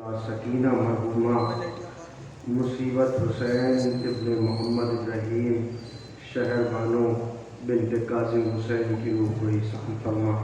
سکینہ مرحومہ مصیبت حسین ابن محمد ابراہیم شہر بانو بنت کاظم حسین کی روح کو احسان فرما۔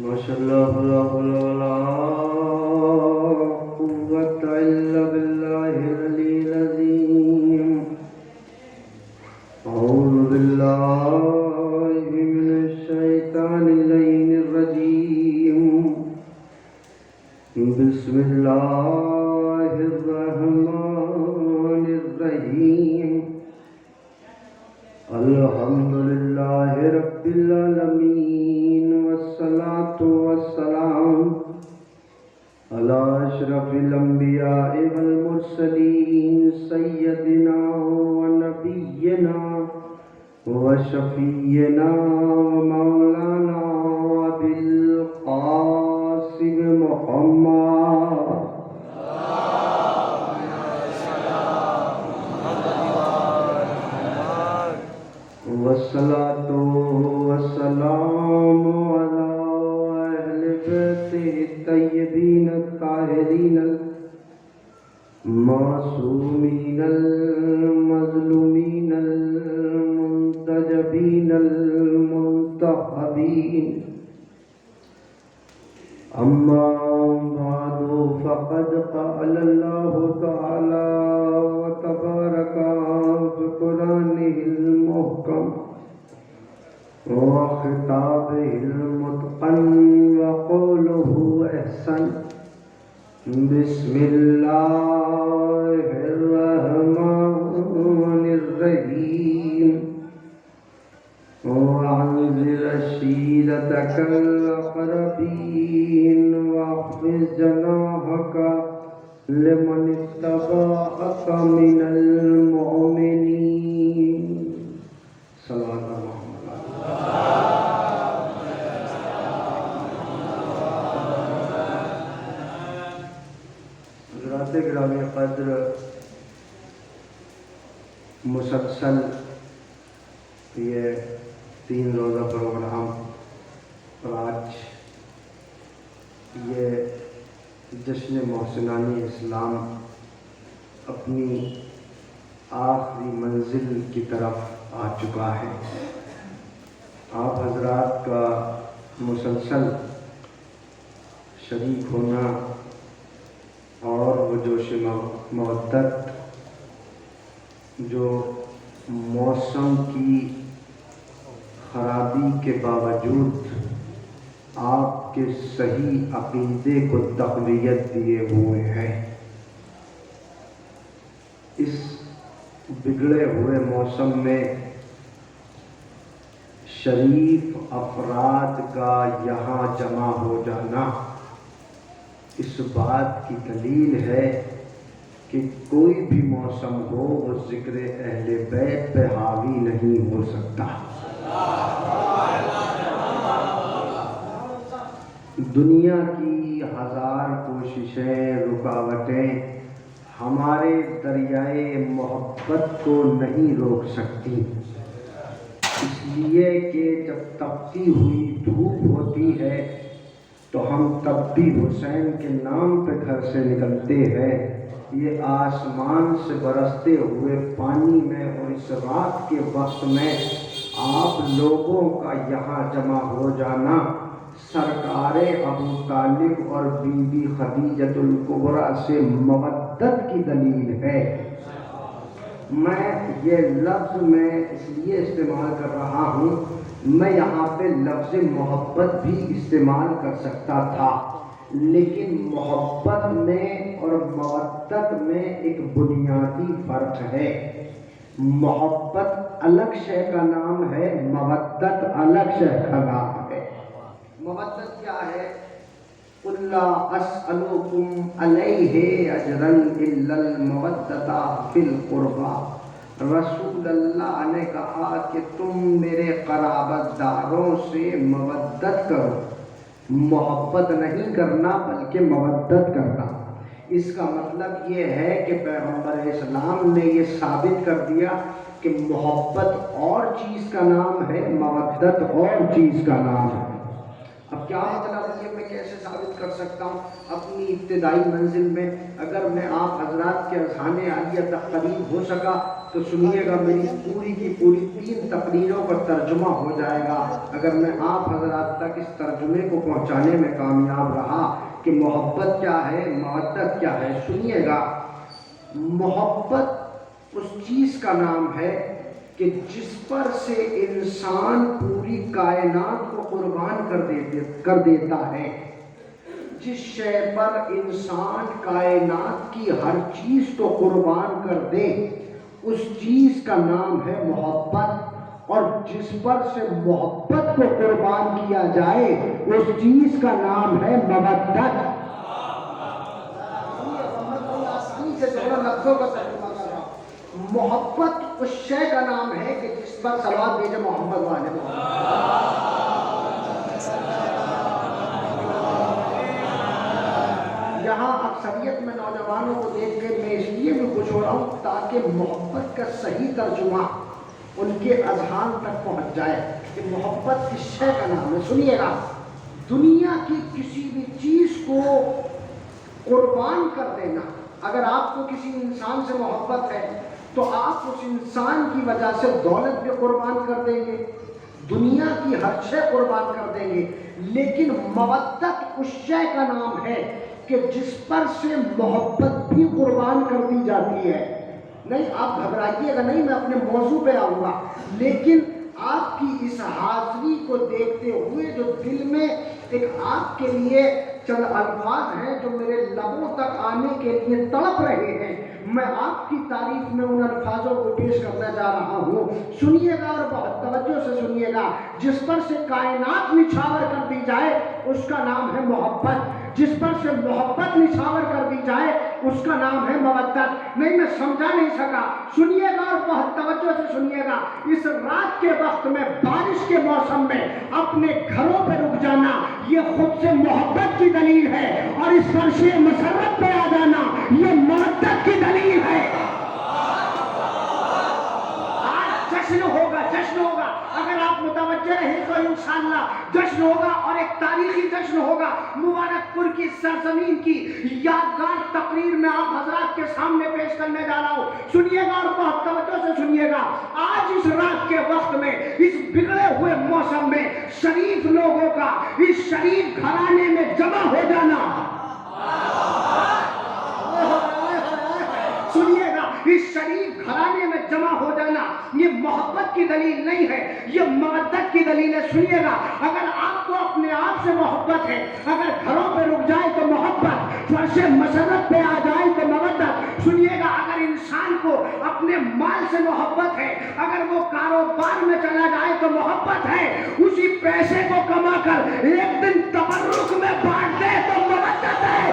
ماشاءاللہ لا حول ولا قوت الا باللہ العلی العظیم۔ اعوذ باللہ من الشیطان اللعین الرجیم۔ بسم اللہ الرحمن الرحیم۔ الحمدللہ رب العالمین والصلاة والسلام علی اشرف الانبیاء والمرسلین سیدنا ونبینا وشفیعنا ومولانا ابی القاسم محمد والصلاة والسلام على أهل بيته الطيبين الطاهرين المعصومين المظلومين المنتجبين المنتخبين۔ أما بعد فقد قال الله تعالى وتبارك في قرآنه المحكم وخطابه المتقن وقوله أحسن۔ بسم الله الرحمن الرحيم۔ وأنذر عشيرتك الأقربين واخفض جناحك لمن اتبعك من المؤمنين۔ صلوات محمد۔ حضرات گرامی قدر، مسلسل یہ 3 روزہ پروگرام اور آج یہ جشن محسنان اسلام اپنی آخری منزل کی طرف آ چکا ہے۔ آپ حضرات کا مسلسل شریک ہونا اور وہ جوش مودت جو موسم کی خرابی کے باوجود آپ کے صحیح عقیدے کو تقویت دیے ہوئے ہیں، اس بگڑے ہوئے موسم میں شریف افراد کا یہاں جمع ہو جانا اس بات کی دلیل ہے کہ کوئی بھی موسم ہو وہ ذکر اہل بیت پہ حاوی نہیں ہو سکتا۔ دنیا کی 1000 کوششیں، رکاوٹیں ہمارے دریائے محبت کو نہیں روک سکتی، اس لیے کہ جب تپتی ہوئی دھوپ ہوتی ہے تو ہم تب بھی حسین کے نام پہ گھر سے نکلتے ہیں۔ یہ آسمان سے برستے ہوئے پانی میں اور اس رات کے وقت میں آپ لوگوں کا یہاں جمع ہو جانا سرکار ابو طالب اور بی بی خدیجۃ الکبریٰ سے مودت کی دلیل ہے۔ میں یہ لفظ میں اس لیے استعمال کر رہا ہوں میں یہاں پہ لفظ محبت بھی استعمال کر سکتا تھا، لیکن محبت میں اور مودت میں ایک بنیادی فرق ہے۔ محبت الگ شے کا نام ہے، مودت الگ شے کا نام ہے۔ مودت کیا ہے؟ قُلْ لَا أَسْأَلُكُمْ عَلَيْهِ أَجْرًا إِلَّا الْمَوَدَّةَ فِي الْقُرْبَى۔ رسول اللہ نے کہا کہ تم میرے قرابت داروں سے مودت کرو، محبت نہیں کرنا بلکہ مودت کرنا۔ اس کا مطلب یہ ہے کہ پیغمبر اسلام نے یہ ثابت کر دیا کہ محبت اور چیز کا نام ہے، مودت اور چیز کا نام ہے۔ اب کیا مطلب یہ میں کیسے ثابت کر سکتا ہوں؟ اپنی ابتدائی منزل میں اگر میں آپ حضرات کے اذہان عالیہ تک قریب ہو سکا تو سنیے گا، میری پوری کی پوری 3 تقریروں کا ترجمہ ہو جائے گا اگر میں آپ حضرات تک اس ترجمے کو پہنچانے میں کامیاب رہا کہ محبت کیا ہے، مودت کیا ہے۔ سنیے گا، محبت اس چیز کا نام ہے کہ جس پر سے انسان پوری کائنات کو قربان کر دیتا ہے۔ جس شے پر انسان کائنات کی ہر چیز کو قربان کر دے اس چیز کا نام ہے محبت، اور جس پر سے محبت کو قربان کیا جائے اس چیز کا نام ہے مودت۔ محبت اس شے کا نام ہے کہ جس پر صلوات بھیجے محمد والے محمد۔ یہاں اکثریت میں نوجوانوں کو دیکھ کے میں اس لیے بھی خوش ہو رہا ہوں تاکہ محبت کا صحیح ترجمہ ان کے اذہان تک پہنچ جائے کہ محبت کس شے کا نام ہے۔ سنیے گا، دنیا کی کسی بھی چیز کو قربان کر دینا، اگر آپ کو کسی انسان سے محبت ہے تو آپ اس انسان کی وجہ سے دولت بھی قربان کر دیں گے، دنیا کی ہر شے قربان کر دیں گے، لیکن مودت اس شے کا نام ہے کہ جس پر سے محبت بھی قربان کر دی جاتی ہے۔ نہیں، آپ گھبرائیے گا نہیں، میں اپنے موضوع پہ آؤں گا، لیکن آپ کی اس حاضری کو دیکھتے ہوئے جو دل میں ایک آپ کے لیے چند الفاظ ہیں جو میرے لبوں تک آنے کے لیے تڑپ رہے ہیں، میں آپ کی تعریف میں ان الفاظوں کو پیش کرنا جا رہا ہوں۔ سنیے گا اور بہت توجہ سے سنیے گا۔ جس پر سے کائنات نچھاور کر دی جائے اس کا نام ہے محبت، جس پر سے محبت نچھاور کر دی جائے اس کا نام ہے مودت۔ نہیں، میں سمجھا نہیں سکا، سنیے گا اور بہت توجہ سے سنیے گا۔ اس رات کے وقت میں بارش کے موسم میں اپنے گھروں پہ رک جانا یہ خود سے محبت کی دلیل ہے، اور اس فرش مسرت پہ آ جانا یہ مودت کی دلیل ہے۔ آج جشن ہوگا، جشن ہوگا، اگر آپ متوجہ رہیں تو انشاءاللہ جشن ہوگا، اور ایک تاریخی جشن ہوگا۔ مبارک پور کی سرزمین کی یادگار تقریر میں آپ حضرات کے سامنے پیش کرنے جا رہا ہوں۔ سنیے گا اور بہت توجہ سے سنیے گا۔ آج اس رات کے وقت میں اس بگڑے ہوئے موسم میں شریف لوگوں کا اس شریف گھرانے میں جمع ہو جانا، سنیے گا، اس شریف گھرانے میں جمع ہو جانا یہ محبت کی دلیل نہیں ہے، یہ مودت کی دلیل ہے۔ سنیے گا، اگر آپ کو اپنے آپ سے محبت ہے، اگر گھروں پہ رک جائے تو محبت، فرش مسرت پہ آ جائے تو مودت۔ سنیے گا، اگر انسان کو اپنے مال سے محبت ہے، اگر وہ کاروبار میں چلا جائے تو محبت ہے، اسی پیسے کو کما کر ایک دن تبرک میں بانٹ دے تو مودت ہے۔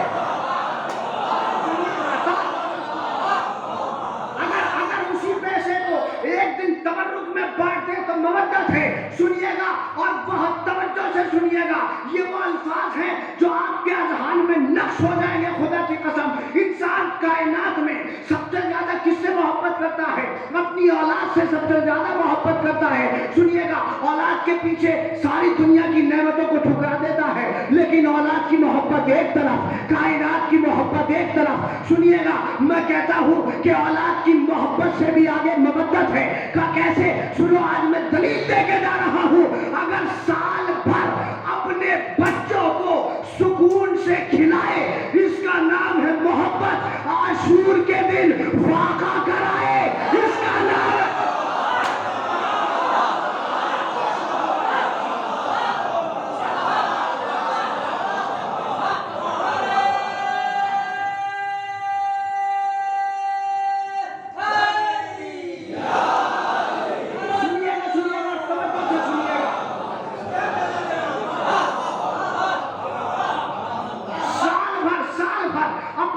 ایک دن تبرک میں بانٹ دے تو مودت ہے۔ سنیے گا اور بہت توجہ سے سنیے گا، یہ وہ الفاظ ہیں جو آپ کے اذہان میں نقش ہو جائیں گے۔ خدا کی قسم، انسان کائنات میں سب سے زیادہ کس سے محبت کرتا ہے؟ اپنی اولاد سے سب سے زیادہ محبت کرتا ہے۔ سنیے گا، اولاد کے پیچھے ساری دنیا کی نعمتوں کو ٹھکرا دیتا ہے، لیکن اولاد کی محبت ایک طرف، کائنات کی محبت ایک طرف۔ سنیے گا، میں کہتا ہوں کہ اولاد کی محبت سے بھی آگے مودت ہے۔ کیسے؟ سنو، آج میں دلیل دے کے جا رہا ہوں۔ اگر سال بھر اپنے بچوں کو سکون سے کھلائے اس کا نام ہے محبت، عاشور کے دن فاقہ کرائے اس کا نام ہے۔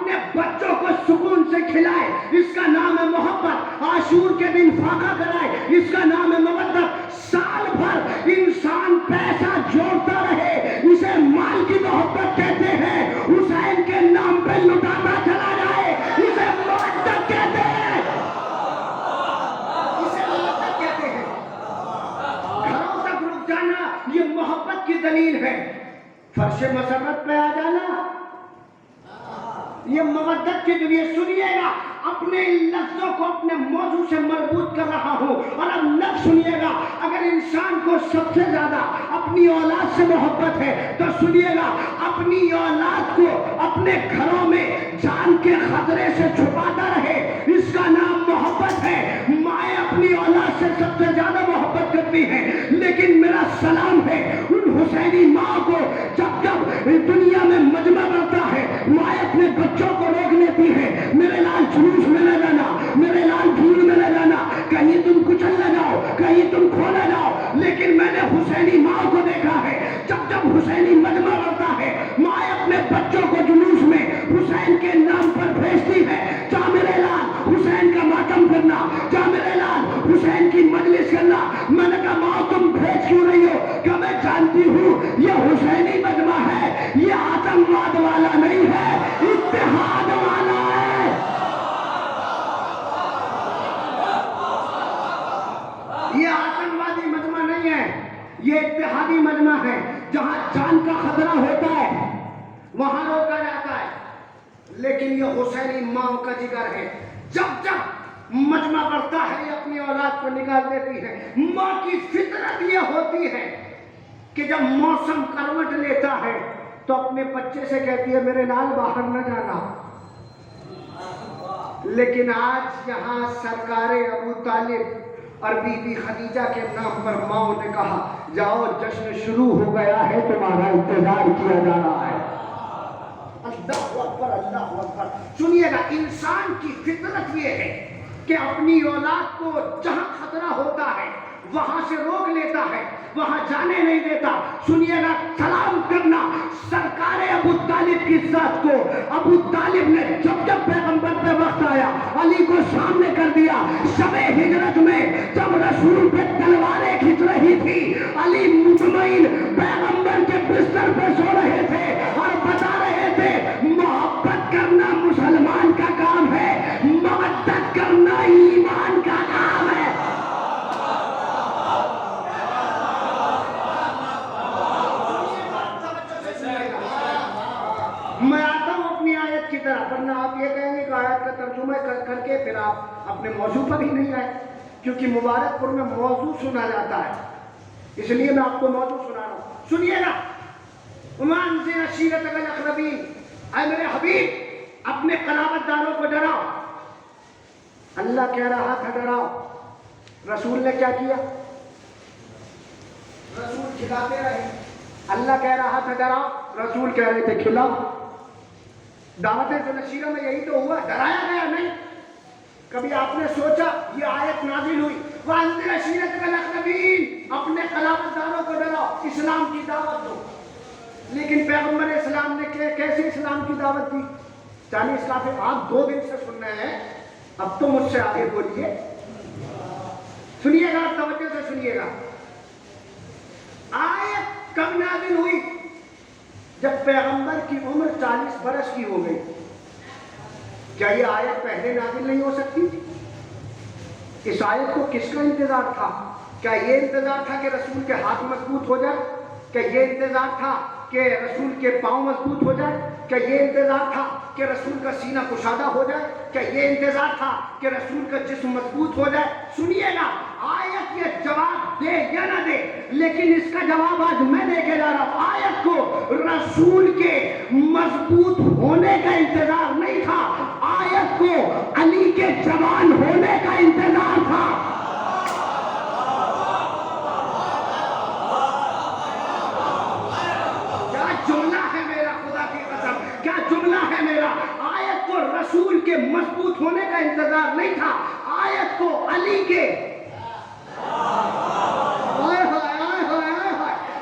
اپنے بچوں کو سکون سے کھلائے، اس کا نام ہے محبت۔ عاشور کے دن فاقہ کرائے، اس کا نام ہے مودت۔ سال بھر انسان پیسہ جوڑتا رہے، اسے مال کی محبت کہتے ہیں۔ حسین کے نام پہ لٹاتا چلا جائے، اسے مودت کہتے ہیں، اسے مودت کہتے ہیں۔ گھروں تک رک جانا یہ محبت کی دلیل ہے، فرش مسرت پہ آ جانا یہ مودت کی دلیل۔ سنیے گا، اپنے لفظوں کو اپنے موضوع سے مربوط کر رہا ہوں، اور اب لفظ سنیے گا۔ اگر انسان کو سب سے زیادہ اپنی اولاد سے محبت ہے تو سنیے گا، اپنی اولاد کو اپنے گھروں میں جان کے خطرے سے چھپاتا رہے، اس کا نام محبت ہے۔ مائیں اپنی اولاد سے سب سے زیادہ محبت کرتی ہیں، لیکن میرا سلام ہے ان حسینی ماں کو، جب جب دنیا میں مجمع بڑھتا ہے مائیں اپنے بچوں کو روک لیتی ہیں، میرے لال جلوس میں نہ جانا، میرے لال بھیڑ میں نہ جانا، کہیں تم کچل نہ جاؤ، کہیں تم کھو نہ جاؤ۔ لیکن میں نے حسینی ماں کو دیکھا ہے، جب جب حسینی مجمع بڑھتا ہے مائیں اپنے بچوں کو جلوس میں حسین کے نام پر بھیجتی ہے، جا میرے لال حسین کا ماتم کرنا، جا میرے لال حسین کی مجلس کرنا۔ میں نے کہا ماں تم بھیج کیوں رہی ہو؟ کہ میں جانتی ہوں یہ حسینی مجمع ہے، یہ آتنکواد والا نہیں ہے، اتحاد والا ہے۔ یہ آتنکوادی مجمع نہیں ہے، یہ اتحادی مجمع ہے۔ جہاں جان کا خطرہ ہوتا ہے وہاں روکا جاتا ہے، لیکن یہ حسینی ماں کا جگر ہے، جب جب مجمع بڑھتا ہے یہ اپنی اولاد کو نکال دیتی ہے۔ ماں کی فطرت یہ ہوتی ہے کہ جب موسم کروٹ لیتا ہے تو اپنے بچے سے کہتی ہے میرے لال باہر نہ جانا۔ لیکن آج یہاں سرکار ابو طالب اور بی بی خدیجہ کے نام پر ماؤں نے کہا جاؤ جشن شروع ہو گیا ہے، تمہارا انتظار کیا جا رہا ہے۔ اللہ اکبر، اللہ اکبر۔ سنیے گا، انسان کی فطرت یہ ہے کہ اپنی اولاد کو جہاں خطرہ ہوتا ہے وہاں سے روک لیتا ہے، وہاں جانے نہیں دیتا۔ سنیے گا، سلام کرنا سرکار ابو طالب کی ذات کو۔ ابو طالب نے جب جب پیغمبر پہ وقت آیا علی کو سامنے کر دیا۔ شب ہجرت میں جب رسول پہ تلواریں کھنچ رہی تھی، علی مطمئن پیغمبر کے بستر پہ سو رہے تھے اور بتا رہے تھے محبت کرنا مسلمان کا کام ہے، مودت کرنا ایمان کا کام ہے۔ میں آتا ہوں اپنی آیت کی طرف، ورنہ آپ یہ کہیں گے کہ آیت کا ترجمہ کر کے پھر آپ اپنے موضوع پر ہی نہیں آئے، کیونکہ مبارک پور میں موضوع سنا جاتا ہے، اس لیے میں آپ کو موضوع سنا رہا ہوں۔ سنیے گا، وَأَنذِرْ عَشِيرَتَكَ الْأَقْرَبِينَ، اے میرے حبیب اپنے قرابت داروں کو ڈراؤ۔ اللہ کہہ رہا تھا ڈراؤ، رسول نے کیا کیا؟ رسول کھلاتے رہے۔ اللہ کہہ رہا تھا ڈراؤ، رسول کہہ رہے تھے کھلاؤ۔ دعوت نشیرہ میں یہی تو ہوا، ڈرایا گیا نہیں۔ کبھی آپ نے سوچا یہ آیت نازل ہوئی وَأَنذِرْ عَشِيرَتَكَ الْأَقْرَبِينَ، اپنے قرابت داروں کو ڈراؤ، اسلام کی دعوت دو۔ لیکن پیغمبر اسلام نے کیسے اسلام کی دعوت دی؟ 40 کافی آپ 2 دن سے سن رہے ہیں، اب تو مجھ سے آگے بولیے۔ سنیے گا، توجہ سے سنیے گا۔ آیت کب نازل ہوئی؟ جب پیغمبر کی عمر 40 برس کی ہو گئی۔ کیا یہ آیت پہلے نازل نہیں ہو سکتی؟ اس آیت کو کس کا انتظار تھا؟ کیا یہ انتظار تھا کہ رسول کے ہاتھ مضبوط ہو جائے؟ کیا یہ انتظار تھا کہ رسول کے پاؤں مضبوط ہو جائے؟ کیا یہ انتظار تھا کہ رسول کا سینہ کشادہ ہو جائے؟ کیا یہ انتظار تھا کہ رسول کا جسم مضبوط ہو جائے؟ سنیے گا، آیت یہ جواب دے یا نہ دے، لیکن اس کا جواب آج میں دے کے جا رہا ہوں۔ آیت کو رسول کے مضبوط ہونے کا انتظار نہیں تھا، آیت کو علی کے جوان ہونے کا انتظار تھا۔ رسول کے مضبوط ہونے کا انتظار نہیں تھا، آیت کو علی کے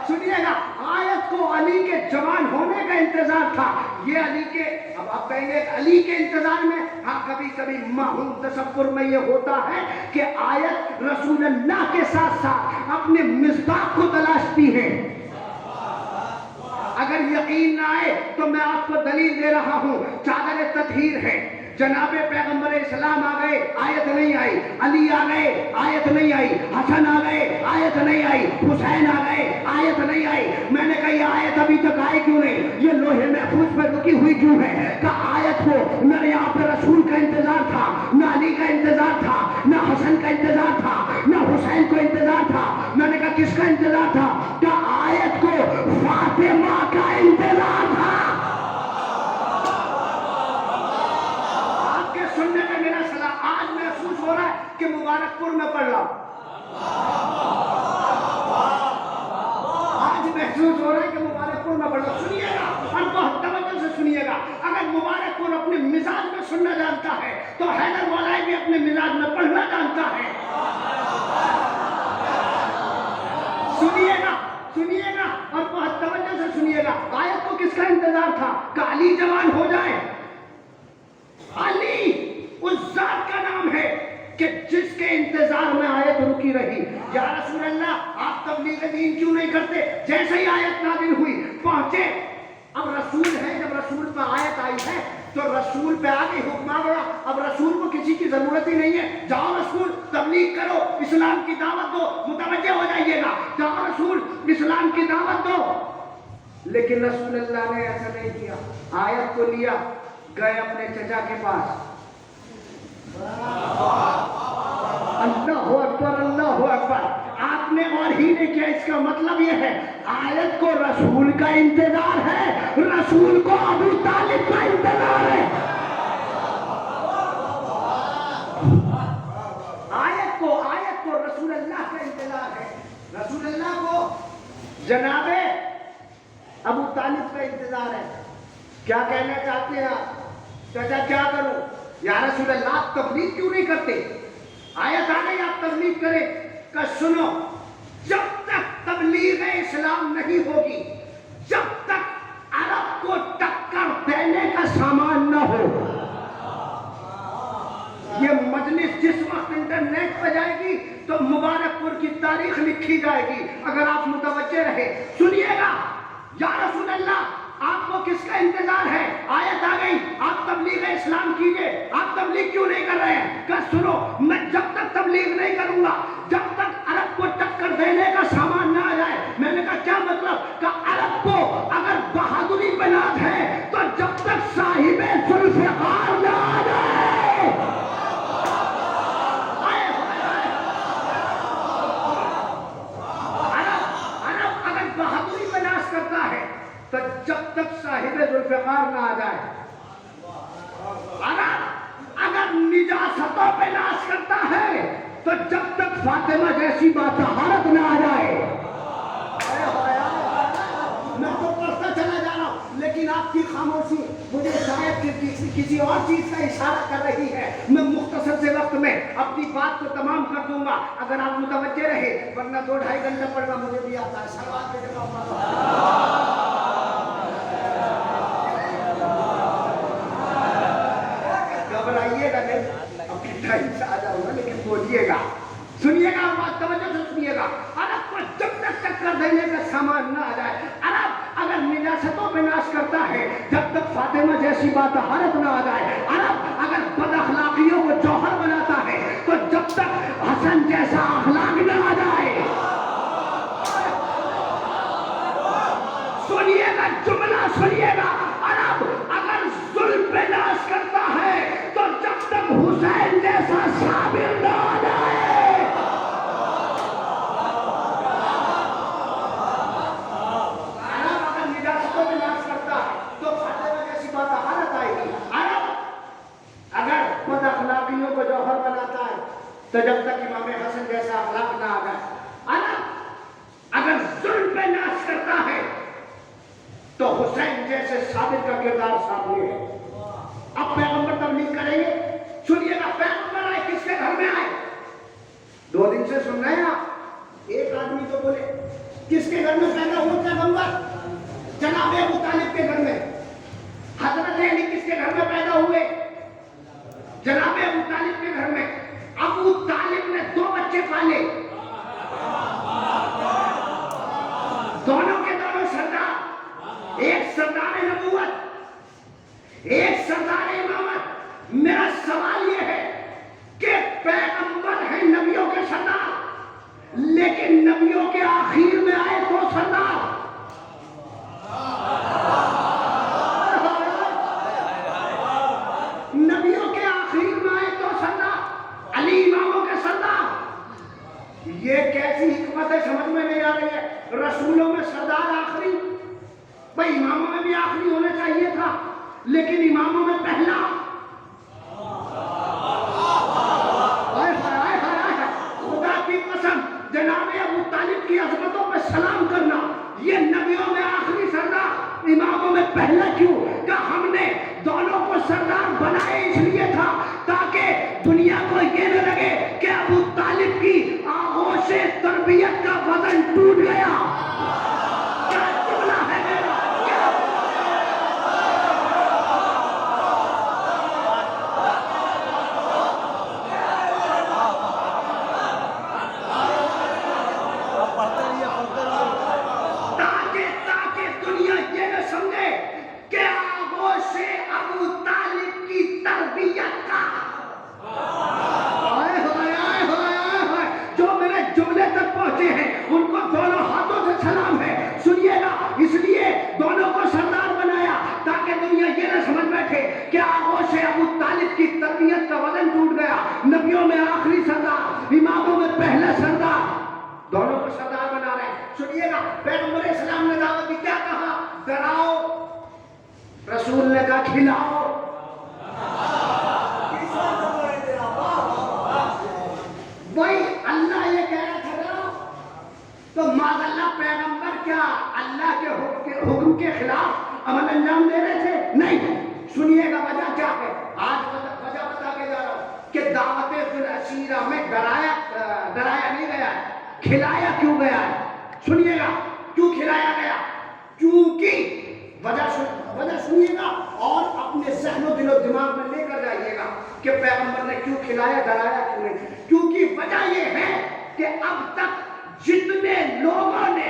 سنیے گا، آیت کو علی کے جوان ہونے کا انتظار تھا، یہ علی کے، اب آپ کہیں گے علی کے انتظار میں، ہاں کبھی کبھی معمول تصور میں یہ ہوتا ہے کہ آیت رسول اللہ کے ساتھ ساتھ اپنے مصداق کو تلاشتی ہے۔ اگر یقین نہ آئے تو میں آپ کو دلیل دے رہا ہوں، چادر تطہیر ہے، جناب پیغمبر اسلام آ گئے، آیت نہیں آئی، علی آ گئے، آیت نہیں آئی، حسن آ گئے، آیت نہیں آئی، حسین آ گئے، آیت نہیں آئی۔ میں نے کہا یہ آیت ابھی تک آئی کیوں نہیں، یہ لوہے محفوظ پر رکی ہوئی کیوں ہے؟ کہ آیت کو نہ یہاں پہ رسول کا انتظار تھا، نہ علی کا انتظار تھا، نہ حسن کا انتظار تھا، نہ حسین کو انتظار تھا۔ میں نے کہا کس کا انتظار تھا؟ کہ آیت کو فاطمہ کا انتظار تھا۔ سننے میں میرا سلام آج محسوس ہو رہا ہے کہ مبارک پور میں پڑھ رہا ہوں، آج محسوس ہو رہا ہے کہ مبارک پور میں پڑھ رہا ہوں۔ سنیے گا اور بہت توجہ سے سنیے گا، اگر مبارک پور اپنے مزاج میں سننا جانتا ہے تو حیدر مولائی بھی اپنے مزاج میں پڑھنا جانتا ہے۔ سنیے گا اور بہت توجہ سے سنیے گا۔ آیت کو کس کا انتظار تھا؟ کہ علی جوان ہو جائے۔ علی اس ذات کا نام ہے کہ جس کے انتظار میں آیت رکی رہی۔ یا رسول اللہ آپ تبلیغ دین کیوں نہیں کرتے؟ جیسے ہی آیت نازل ہوئی پہنچے، اب رسول ہے، جب رسول پہ آیت آئی ہے تو رسول پہ آگے حکم آ گیا، اب رسول کو کسی کی ضرورت ہی نہیں ہے، جاؤ رسول تبلیغ کرو، اسلام کی دعوت دو، متوجہ ہو جائیے گا، جاؤ رسول اسلام کی دعوت دو۔ لیکن رسول اللہ نے ایسا نہیں کیا، آیت کو لیا، گئے اپنے چچا کے پاس، اللہ اکبر اللہ اکبر، آپ نے اور ہی نے کیا، اس کا مطلب یہ ہے آیت کو رسول کا انتظار ہے، رسول کو ابو طالب کا انتظار ہے۔ آیت کو رسول اللہ کا انتظار ہے، رسول اللہ کو جناب ابو طالب کا انتظار ہے۔ کیا کہنا چاہتے ہیں آپ؟ چچا کیا کروں؟ یا رسول اللہ آپ تبلیغ کیوں نہیں کرتے؟ آیت آ گئی آپ تبلیغ کریں۔ کہ سنو، جب تک تبلیغ اسلام نہیں ہوگی، جب تک عرب کو ٹکر دینے کا سامان نہ ہو، یہ مجلس جس وقت انٹرنیٹ پہ جائے گی تو مبارک پور کی تاریخ لکھی جائے گی، اگر آپ متوجہ رہے۔ سنیے گا، یا رسول اللہ آپ کو کس کا انتظار ہے؟ آیت آ گئی، آپ تبلیغ اسلام کیجئے، آپ تبلیغ کیوں نہیں کر رہے ہیں؟ کہ سنو، میں جب تک تبلیغ نہیں کروں گا جب تک عرب کو ٹکر دینے کا سامان نہ آ جائے۔ میں نے کہا کیا مطلب؟ کہ عرب کو اگر بہادری پہ ناز ہے تو جب تک صاحب ذوالفقار نہ آ جائے، عرب اگر بہادری پہ ناز کرتا ہے تو جب تک صاحب ذوالفقار نہ آ جائے، اگر نجاستوں پہ ناز کرتا ہے تو جب تک فاطمہ جیسی باطہارت نہ آ جائے۔ میں تو پڑھتا چلا جا رہا ہوں لیکن آپ کی خاموشی مجھے شاید کسی اور چیز کا اشارہ کر رہی ہے۔ میں مختصر سے وقت میں اپنی بات کو تمام کر دوں گا اگر آپ متوجہ رہے، ورنہ 2-2.5 گھنٹہ پڑھنا مجھے بھی آتا ہے۔ صلوات پہ گھبرائیے گا نہیں، اپنی ٹائم سے آ جاؤں گا لیکن بولیے گا، سنیے گا، بات توجہ سے سنیے گا۔ عرب کو جب تک ٹکر دینے کا سامان نہ آ جائے، عرب اگر نجاستوں پہ ناز کرتا ہے جب تک فاطمہ جیسی باطہارت نہ آ جائے، عرب اگر بد اخلاقیوں کو جوہر بناتا ہے تو جب تک حسن جیسا اخلاق نہ آ جائے۔ سنیے گا، جملہ سنیے گا، عرب اگر ظلم پہ ناز کرتا ہے تو جب تک حسین جیسا صابر نہ آ جائے۔ عرب اگر نجاستوں پہ ناز کرتا ہے تو فاطمہ جیسی باطہارت آئے گی۔ عرب اگر بد اخلاقیوں کو جوہر بناتا ہے تو جب تک امام حسن جیسا اخلاق نہ آ جائے۔ عرب اگر ظلم پہ ناز کرتا ہے تو حسین جیسے صابر کا کردار سامنے ہے۔ اب پیغمبر تبلیغ کریں گے، سنیے گا، پیغمبر آئے کس کے گھر میں آئے؟ 2 دن سے سن رہے ہیں آپ، ایک آدمی تو بولے کس کے گھر میں پیدا ہوا پیغمبر؟ جناب ابو طالب کے گھر میں. حضرت علی کس کے گھر میں پیدا ہوئے؟ جناب ابو طالب کے گھر میں. ابو طالب نے 2 بچے پالے، دونوں کے دونوں سردار، ایک سردار نبوت، ایک سردار امامت. میرا سوال یہ ہے کہ پیغمبر ہیں نبیوں کے سردار، لیکن نبیوں کے آخر میں آئے 2 سردار. نبیوں کے آخر میں آئے 2 سردار، علی اماموں کے سردار. یہ کیسی حکمت ہے سمجھ میں نہیں آ رہی ہے. رسولوں میں سردار آخری، بھائی اماموں میں بھی آخری ہونا چاہیے تھا، لیکن اماموں میں پہلا. خدا کی قسم جناب ابو طالب کی عظمتوں پہ سلام کرنا. یہ نبیوں میں آخری سردار، اماموں میں پہلا کیوں؟ کہ ہم نے دونوں کو سردار بنائے اس لیے تھا تاکہ دنیا کو یہ نہ لگے کہ ابو طالب کی آغوش تربیت کا وزن ٹوٹ گیا. کیا جملہ ہے میرا! تاکہ دنیا یہ نہ سمجھے کہ آغوش ابو طالب کی تربیت کا. جو میرے جملے تک پہنچے ہیں ان کو دونوں ہاتھوں سے سلام ہے. سنیے گا، اس لیے دونوں کو سردار بنایا تاکہ دنیا یہ نہ سمجھ بیٹھے کہ آغوش ابو طالب کی تربیت کا وزن ٹوٹ گیا. نبیوں میں آخری سردار، اماموں میں پہلا سردار، دونوں کو سردار بنا رہے ہیں. سنیے گا، پیغمبر اسلام نے دعوت دی، کیا کہا؟ ڈراؤ. رسول نے کہا کھلاؤ. وہی اللہ یہ کہہ رہا تھا نا، تو معاذ اللہ پیغمبر کیا اللہ کے حکم کے خلاف عمل انجام دے رہے تھے؟ نہیں. سنیے گا وجہ کیا ہے. آج وجہ بتا کے جا رہا ہوں کہ دعوت ذوالعشیرہ میں ڈرایا نہیں گیا ہے، کھلایا کیوں گیا ہے. سنیے گا کیوں کھلایا گیا. کیونکہ وجہ سنیے گا اور اپنے ذہن و دل و دماغ میں لے کر جائیے گا کہ پیغمبر نے کیوں کھلایا، ڈرایا کیوں نہیں. کیونکہ وجہ یہ ہے کہ اب تک جتنے لوگوں نے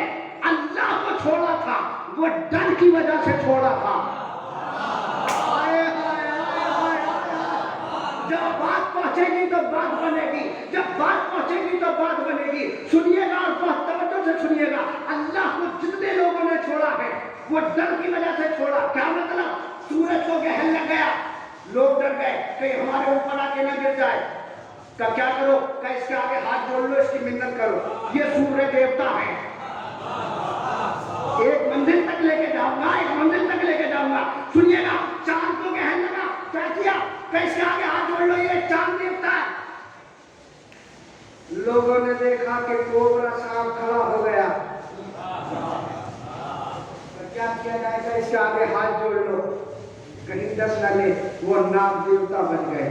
اللہ کو چھوڑا تھا وہ ڈر کی وجہ سے چھوڑا تھا. جب بات پہنچے گی تو بات بنے گی، جب بات پہنچے گی تو بات بنے گی. سنیے گا اور بہت توجہ سے سنیے گا. اللہ کو جتنے لوگوں نے چھوڑا ہے وہ ڈر کی وجہ سے چھوڑا. کیا مطلب؟ سورج کو گہن لگ گیا، لوگ ڈر گئے کہ ہمارے اوپر آ کے نہ گر جائے. کہ کیا کرو؟ کہ اس کے آگے ہاتھ جوڑ لو، اس کی منت کرو. یہ سورج دیوتا ہے، ایک منزل تک لے کے جاؤں گا، ایک منزل تک لے کے جاؤں گا. سنیے گا، چاند کو کہنے لگا، کیا کیا؟ کہ اس کے آگے ہاتھ جوڑ لو، یہ چاند دیوتا ہے. لوگوں نے دیکھا کہ کوبرا صاحب کھڑا ہو گیا. کیا کیا جائے گا؟ اس کے آگے ہاتھ جوڑ لو، کہیں دس نہ لے. وہ ناگ دیوتا بن گئے.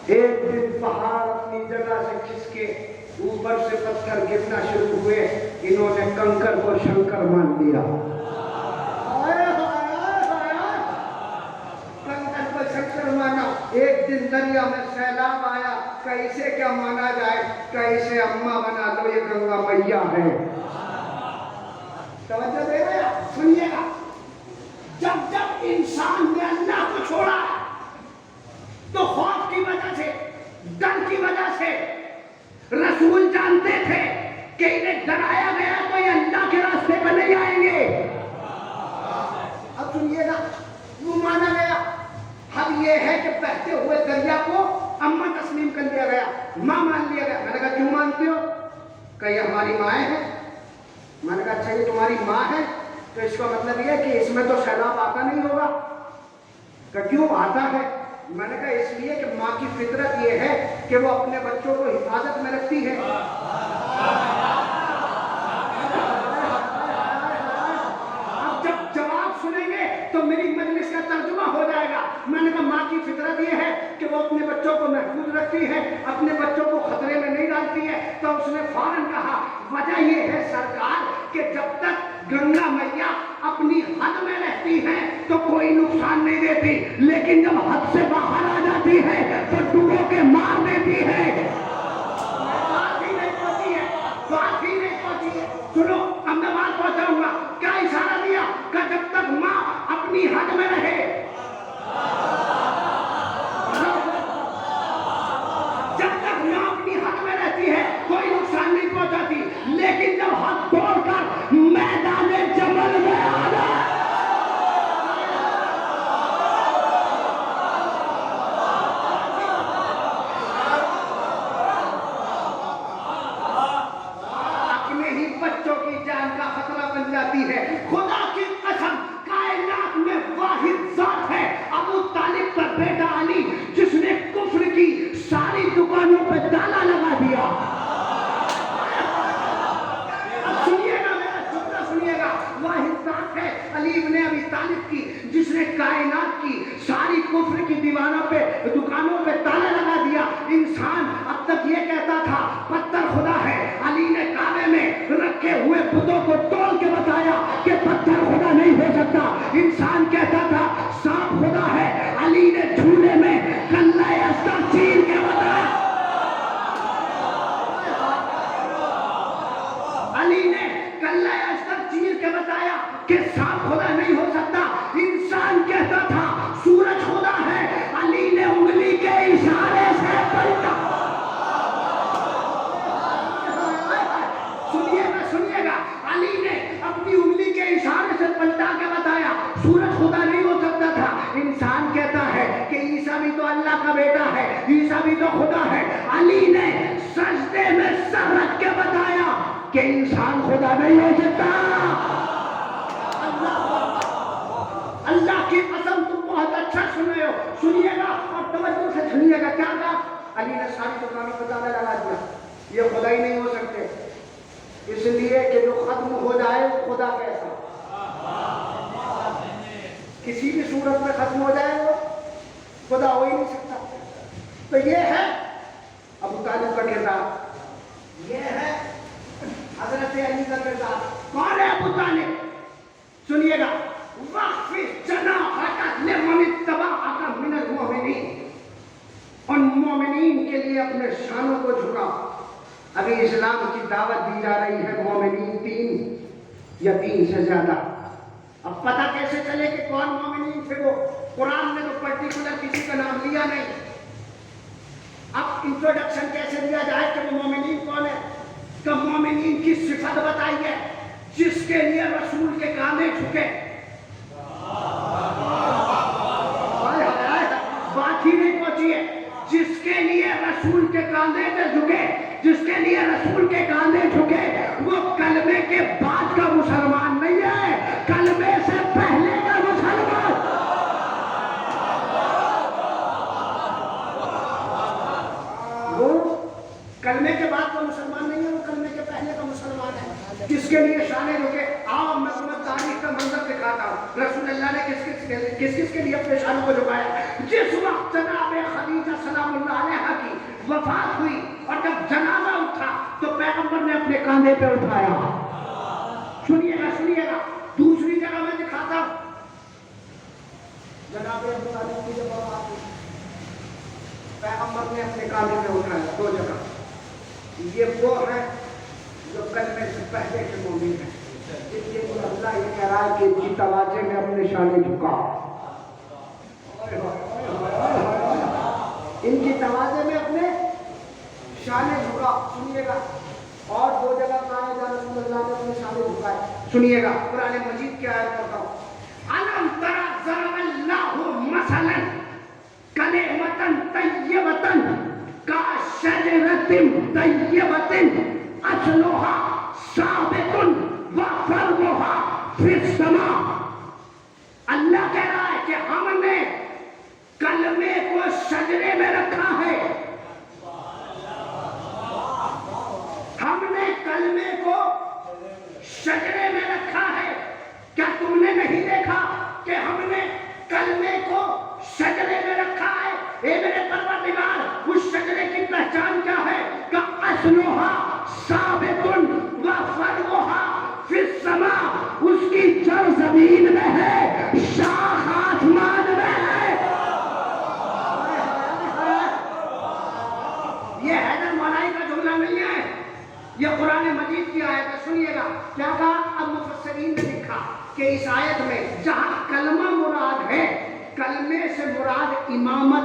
ایک دن پہاڑ اپنی جگہ سے کھس کے اوپر سے پتھر گرنا شروع ہوئے. انہوں نے کنکر کو شنکر مان لیا. کنکر کو شنکر مانا. ایک دن دریا میں سیلاب آیا، کہ اسے کیا مانا جائے؟ کہ اسے اماں بنا دو، یہ گنگا میاں ہے. توجہ دے رہے ہیں؟ سنیے گا، جب جب انسان نے اللہ کو چھوڑا تو خوف کی وجہ سے، ڈر کی وجہ سے، رسول جانتے تھے کہ انہیں ڈرایا گیا تو یہ اللہ کے راستے پر نہیں آئیں گے. اب سنیے گا، وہ مانا گیا. اب یہ ہے کہ بہتے ہوئے دریا کو اماں تسلیم کر لیا گیا، ماں مان لیا گیا. میں نے کہا کیوں مانتے ہو؟ کہ یہ ہماری مائیں ہیں. میں نے کہا اچھا یہ تمہاری ماں ہے تو اس کا مطلب یہ ہے کہ اس میں تو سیلاب آتا نہیں ہوگا. کہ کیوں آتا ہے؟ میں نے کہا اس لیے کہ ماں کی فطرت یہ ہے کہ وہ اپنے بچوں کو حفاظت میں رکھتی ہے. اب جب جواب سنیں گے تو میری مجلس کا ترجمہ ہو جائے گا. میں نے کہا ماں کی فطرت یہ ہے کہ وہ اپنے بچوں کو محفوظ رکھتی ہے، اپنے بچوں کو خطرے میں نہیں ڈالتی ہے. تو اس نے فوراً کہا وجہ یہ ہے سرکار کہ جب تک گنگا میاں اپنی حد میں رہتی ہیں تو کوئی نقصان نہیں دیتی، لیکن جب حد سے باہر آ جاتی ہے تو ڈبو کے مار دیتی ہے۔ بات ہی نہیں پہنچی ہے، بات ہی نہیں پہنچی ہے۔ سنو اب میں بات پہنچاؤں گا۔ کیا اشارہ دیا کہ جب تک ماں اپنی حد میں رہے، جب تک ماں اپنی حد میں رہتی ہے کوئی نقصان نہیں پہنچاتی، لیکن جب حد توڑ کر میدان جمل میں آ جائے، اپنے ہی بچوں کی جان کا خطرہ بن جاتی ہے۔ خدا کی قسم کائنات میں واحد ذات ہے ابو طالب کا بیٹا علی، جس نے کفر کی ساری دکانوں پہ تالا لگا دیا۔ اب سنیے گا، میرا جملہ سنیے گا، واحد ذات ہے علی ابن ابی طالب کی، جس نے کائنات کی ساری کفر کی دیوانوں پہ دکانوں پہ تالا لگا دیا۔ انسان اب تک یہ کہتا تھا پتھر خدا ہے، علی نے کعبے میں رکھے ہوئے بتوں کو توڑ کے بتایا کہ پتھر خدا نہیں ہو سکتا۔ انسان کہتا تھا سانپ خدا ہے، علی نے جھولے میں کلہ اسکر چیر کے بتایا، علی نے کلہ اسکر چیر کے بتایا کہ سانپ خدا نہیں ہو سکتا۔ انسان کہتا تھا سورج خدا ہے، علی نے انگلی کے اشارے سے پلٹا۔ سنیے گا، علی نے اپنی انگلی کے اشارے سے پلٹا کے بتایا سورج خدا نہیں ہو سکتا تھا۔ انسان کہتا ہے کہ عیسیٰ بھی تو اللہ کا بیٹا ہے، عیسیٰ بھی تو خدا ہے، علی نے سجدے میں سر رکھ کے بتایا کہ انسان خدا نہیں ہو سکتا۔ اللہ کی قسم تم بہت اچھا سن رہے ہو، سنیے گا اور توجہ سے سنیے گا۔ کیا کہا علی نے؟ ساری دکانوں پہ تالا لگا دیا، یہ خدا ہی نہیں ہو سکتے، اس لیے کہ جو ختم ہو جائے وہ خدا کیسا، کسی بھی صورت میں ختم ہو جائے وہ خدا ہو ہی نہیں سکتا۔ تو یہ ہے ابو طالب کا کردار، یہ ہے حضرت علی کا کردار۔ کون ہے ابو طالب؟ سنیے گا، وَخْفِضْ جَنَاحَكَ لِمَنِ اتَّبَعَكَ مِنَ الْمُؤْمِنِينَ، ان مومنین کے لیے اپنے شانوں کو جھکا۔ ابھی اسلام کی دعوت دی جا رہی ہے، مومنین 3 یا 3 سے زیادہ۔ اب پتہ کیسے چلے کہ کون مومنین تھے؟ وہ قرآن نے تو پرٹیکولر کسی کا نام لیا نہیں۔ اب انٹروڈکشن کیسے دیا جائے کہ وہ مومنین کون ہے؟ کہ مومنین کی صفت بتائیے جس کے لیے رسول کے کاندھے جھکے۔ بات ہی نہیں پہنچی ہے۔ جس کے لیے رسول کے کاندھے پہ جھکے، جس کے لیے رسول کے کاندھے جھکے، وہ کلمے کے بعد کا مسلمان نہیں ہے، کلمے سے پہلے کا مسلمان۔ وہ کلمے کے بعد کا مسلمان نہیں ہے، وہ کلمے کے پہلے کا مسلمان ہے۔ جس کے لیے شانے جھکے۔ آؤ میں تمہیں تاریخ کا منظر دکھاتا ہوں، رسول اللہ نے کس کس کے لیے اپنے شانوں کو جھکایا۔ جس وقت جناب خدیجہ سلام اللہ علیہا کی وفات ہوئی اور جب جنازہ اٹھا تو پیغمبر نے اپنے کاندھے پہ اٹھایا۔ سنیے گا، دوسری جگہ میں دکھاتا ہوں، جناب ابو طالب کی جب وفات ہوئی پیغمبر نے اپنے کاندھے پہ اٹھایا، 2 جگہ۔ یہ وہ ہیں جو کلمے سے پہلے کے مومن ہیں، اس لیے اللہ یہ کہہ رہا ہے کہ ان کی تواضع میں اپنے شانے جھکا، ان کی تواضع میں اپنے شانے جھکا۔ سنیے گا، اور 2 جگہ کہاں جا رسول اللہ نے اپنے شانے جھکائے۔ سنیے گا، قرآن مجید کی آیت پڑھتا ہوں، أَلَمْ تَرَ ضَرَبَ اللَّهُ مَثَلًا كَلِمَةً طَيِّبَةً كَشَجَرَةٍ طَيِّبَةٍ أَصْلُهَا ثَابِتٌ وَفَرْعُهَا فِي السَّمَاءِ۔ اللہ کہہ رہا ہے کہ ہم نے کلمے کو شجرے میں رکھا ہے، ہم نے کلمے کو شجرے میں رکھا ہے۔ کیا تم نے نہیں دیکھا کہ ہم نے کلمے کو شجرے میں رکھا ہے؟ اے میرے پروردگار، اس شجرے کی پہچان کیا ہے؟ کہ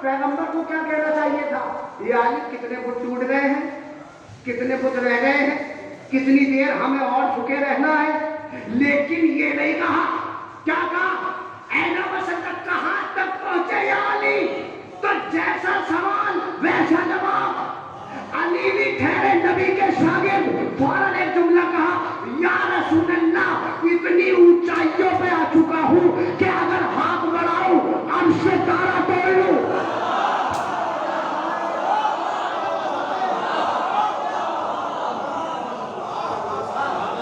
پیغمبر کو کیا کہنا چاہیے تھا؟ یہ علی کتنے بت ٹوٹ گئے ہیں، کتنے بت رہ گئے ہیں، کتنی دیر ہمیں اور جھکے رہنا ہے، لیکن یہ نہیں کہا. کیا کہا؟ اینا وسطت، کہاں تک پہنچے یا علی؟ تو جیسا سوال ویسا جواب. علی بھی ٹھہرے نبی کے شاگرد، فوراً ایک جملہ کہا، یا رسول اللہ اتنی اونچائیوں پہ آ چکا ہوں کہ اگر ہاتھ بڑھاؤں عرش سے تارا توڑ لوں.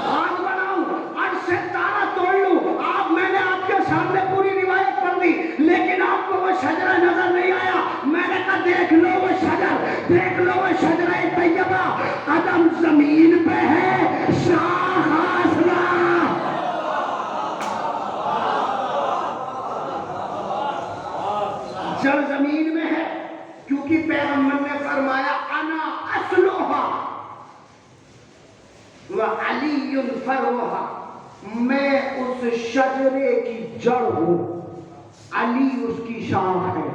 ہاتھ بڑھاؤں عرش سے تارا توڑ لوں. آپ، میں نے آپ کے سامنے پوری روایت پڑھ دی، لیکن آپ کو وہ شجرہ نظر نہیں آیا. میں نے کہا دیکھ لو وہ شجر، دیکھ لو وہ شجرہ طیبہ، قدم زمین پہ ہے، شاخ آسمان. جڑ زمین میں ہے، کیونکہ پیغمبر نے فرمایا انا اصلھا وعلی فرعھا، میں اس شجرے کی جڑ ہوں، علی اس کی شاخ ہے.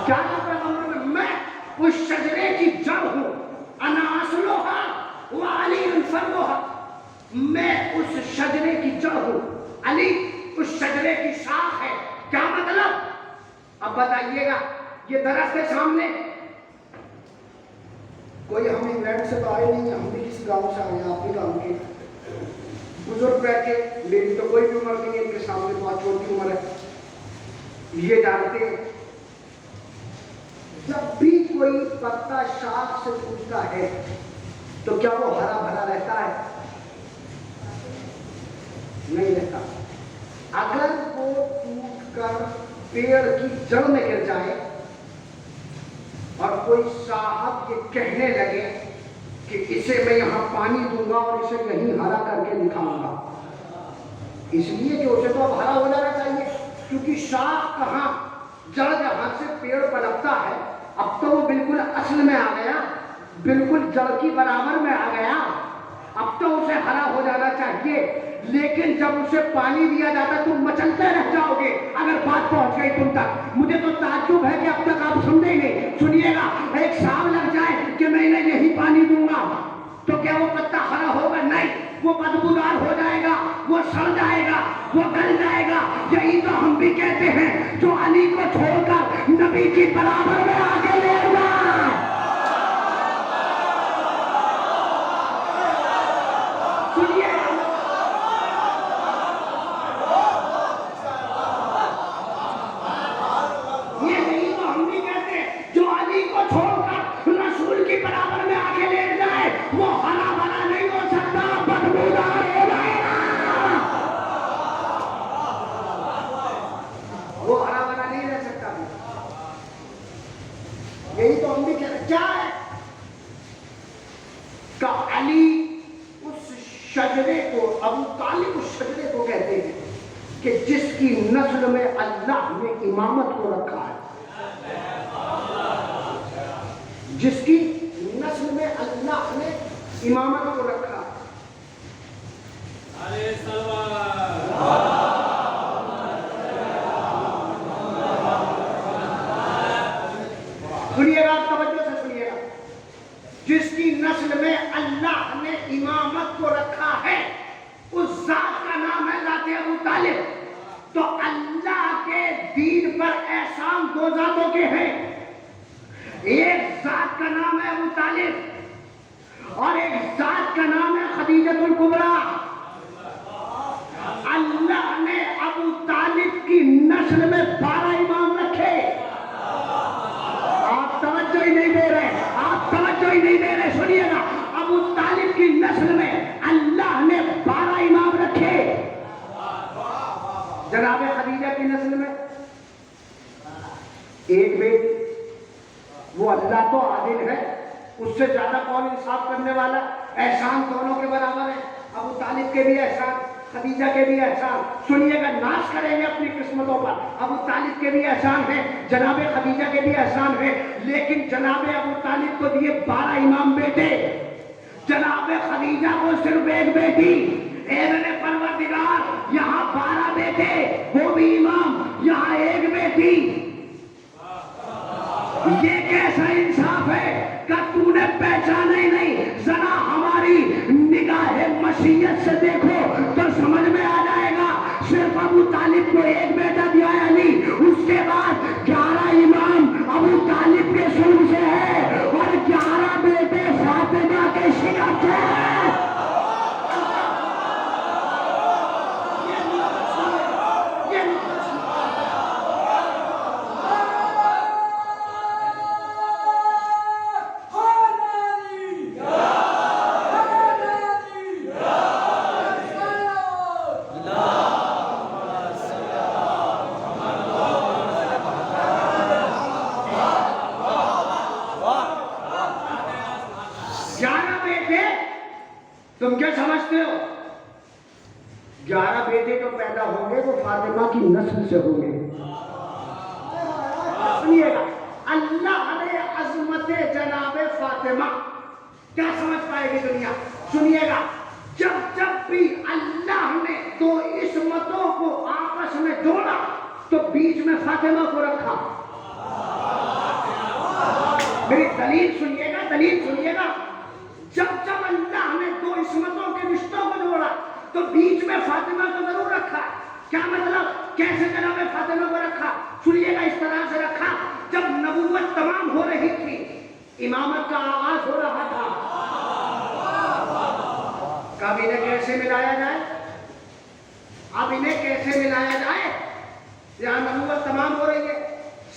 کیا پیغمبر نے؟ میں اس شجرے کی جڑ ہوں، انا اصلھا وعلی فرعھا، میں اس شجرے کی جڑ ہوں، علی اس شجرے کی شاخ ہے. کیا مطلب؟ اب بتائیے گا. یہ درخت کے سامنے کوئی، ہم انگلینڈ سے تو آئے نہیں، ہم بھی کسی گاؤں سے آئے ہیں، آپ بھی گاؤں کے بزرگ بیٹھے، میری تو کوئی بھی عمر نہیں ہے، ان کے سامنے بہت چھوٹی عمر ہے. یہ جانتے ہیں جب بھی کوئی پتا شاخ سے ٹوٹتا ہے تو کیا وہ ہرا بھرا رہتا ہے؟ نہیں رہتا. اگر وہ ٹوٹ کر پیڑ کی جڑ میں گر جائے اور کوئی صاحب یہ کہنے لگے کہ اسے میں یہاں پانی دوں گا اور اسے کہیں ہرا کر کے دکھاؤں گا، اس لیے کہ اسے تو اب ہرا ہو جانا چاہیے، کیونکہ شاخ کہاں، جڑ جہاں سے پیڑ پنپتا ہے، اب تو وہ بالکل اصل میں آ گیا، بالکل جڑ کی برابر میں آ گیا، اب تو اسے ہرا ہو جانا چاہیے. لیکن جب اسے پانی دیا جاتا تم مچلتے رہ جاؤ گے اگر بات پہنچ گئی تم تک. مجھے تو تعجب ہے کہ اب تک آپ سمجھے ہی نہیں. سنیے گا، ایک سال لگ جائے کہ میں انہیں یہی پانی دوں گا تو کیا وہ پتا ہرا ہوگا؟ نہیں، وہ بدبودار ہو جائے گا، وہ سڑ جائے گا، وہ گل جائے گا. یہی تو ہم بھی کہتے ہیں، جو علی کو چھوڑ کر نبی کی برابر میں آگے لے جائے. سنیے، یہ نہیں تو ہم بھی کہتے ہیں، جو علی کو چھوڑ کر رسول کی برابر میں آگے لے جائے وہ ہرا بھرا نہیں ہو سکتا، بدبودار ہو جائے گا، وہ ہرا بھرا نہیں رہ سکتا. یہی تو ہم بھی کہتے ہیں. کیا ہے کہ علی اس شجرے کو، ابو طالب اس شجرے کو کہتے ہیں کہ جس کی نسل میں اللہ نے امامت کو رکھا ہے، جس کی نسل میں اللہ نے امامت کو رکھا ہے. سنیے گا، توجہ سے سنیے گا، جس کی نسل میں اللہ نے امامت کو رکھا ہے اس ذات کا نام ہے ذات ابو طالب. تو اللہ کے دین پر احسان دو ذاتوں کے ہیں، ایک ذات کا نام ہے ابو طالب اور ایک ذات کا نام ہے خدیجۃ الکبریٰ. اللہ نے ابو طالب کی نسل میں 12 امام رکھے. آپ توجہ ہی نہیں دے رہے، آپ توجہ ہی نہیں دے رہے. سنیے گا، ابو طالب کی نسل میں اللہ نے 12 امام رکھے. جناب خدیجہ کی نسل میں ایک بیٹی، وہ اللہ تو عادل ہے، اس سے زیادہ کون انصاف کرنے والا؟ احسان دونوں کے برابر ہے، ابو طالب کے بھی احسان، خدیجہ کے بھی احسان. سنیے گا، ناز کریں گے اپنی قسمتوں پر. ابو طالب کے بھی احسان ہے، جناب خدیجہ کے بھی احسان ہے، لیکن جناب ابو طالب کو دیے 12 امام بیٹے، جناب خدیجہ کو صرف ایک بیٹی. اے میرے پروردگار، یہاں 12 بیٹے وہ بھی امام، یہاں ایک بیٹی. یہ کیسا انصاف ہے کہ تو نے پہچانا ہی نہیں؟ ذرا ہماری نگاہ مشیت سے دیکھو تو سمجھ میں آ جائے گا. صرف ابو طالب کو ایک بیٹا دیا ہے علی، اس کے بعد 11 امام ابو طالب کے سن سے ہے اور 11 بیٹے فاطمہ کے شکر سے ہیں. تم کیا سمجھتے ہو؟ 11 بیٹے تو پیدا ہوں گے وہ فاطمہ کی نسل سے ہوں گے. سنیے گا، اللہ نے عظمت جناب فاطمہ کیا سمجھ پائے گی دنیا؟ سنیے گا، جب بھی اللہ نے دو عصمتوں کو آپس میں جوڑا تو بیچ میں فاطمہ کو رکھا. میری دلیل سنیے گا، دلیل سنیے گا. جب اللہ نے دو عصمتوں کے رشتوں کو جوڑا تو بیچ میں فاطمہ کو ضرور رکھا. کیا مطلب؟ کیسے جناب فاطمہ کو رکھا؟ سنیے گا، اس طرح سے رکھا، جب نبوت تمام ہو رہی تھی، امامت کا آغاز ہو رہا تھا، کب انہیں کیسے ملایا جائے؟ اب انہیں کیسے ملایا جائے؟ یہاں نبوت تمام ہو رہی ہے،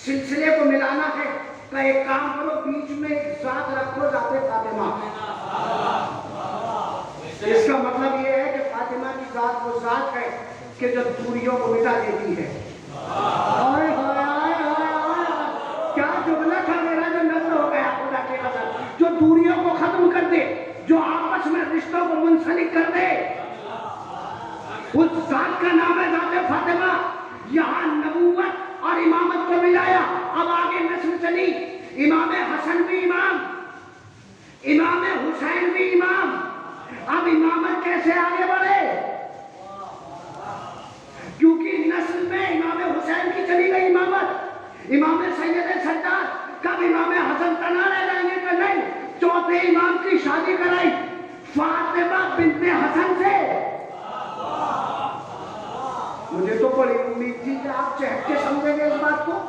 سلسلے کو ملانا ہے تو ایک کام کرو، بیچ میں ذات رکھو، ذات فاطمہ. اس کا مطلب یہ ہے کہ فاطمہ کی ذات وہ ذات ہے کہ جو دوریوں کو مٹا دیتی ہے. کیا جملہ تھا میرا جو نظر ہو گیا خدا کے قدر، جو دوریوں کو ختم کر دے، جو آپس میں رشتوں کو منسلک کر دے، اس ذات کا نام ہے ذات فاطمہ. یہاں نبوت اور امامت کو ملایا. اب آگے نسل چلی، امام حسن بھی امام، امام حسین بھی امام. اب امامت کیسے آگے بڑھے؟ کیونکہ نسل میں امام حسین کی چلی گئی امامت، امام سید سجاد. کب امام حسن تنہا رہ جائیں گے کہ نہیں؟ چوتھے امام کی شادی کرائی فاطمہ بنت حسن سے. مجھے تو بڑی امید تھی کہ آپ چہٹ کے سمجھیں گے اس بات کو.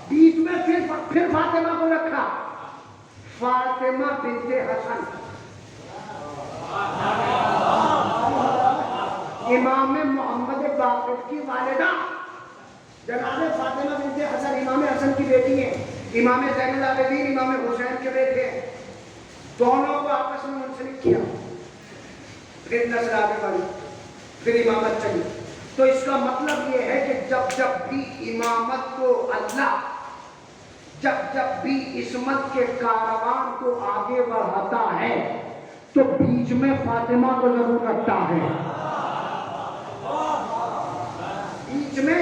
بیچ میں پھر فاطمہ کو رکھا، فاطمہ بنت حسن. امام محمد باقر کی والدہ جناب فاطمہ بنت حسن امام حسن کی بیٹی ہیں، امام زین العابدین امام حسین کے بیٹے ہیں. دونوں کو آپس میں منسلک کیا، پھر نسل آگے بڑھی، پھر امامت چلی. تو اس کا مطلب یہ ہے کہ جب بھی امامت کو اللہ جب بھی عصمت کے کاروان کو آگے بڑھاتا ہے تو بیچ میں فاطمہ کو ضرور رکھتا ہے. بیچ میں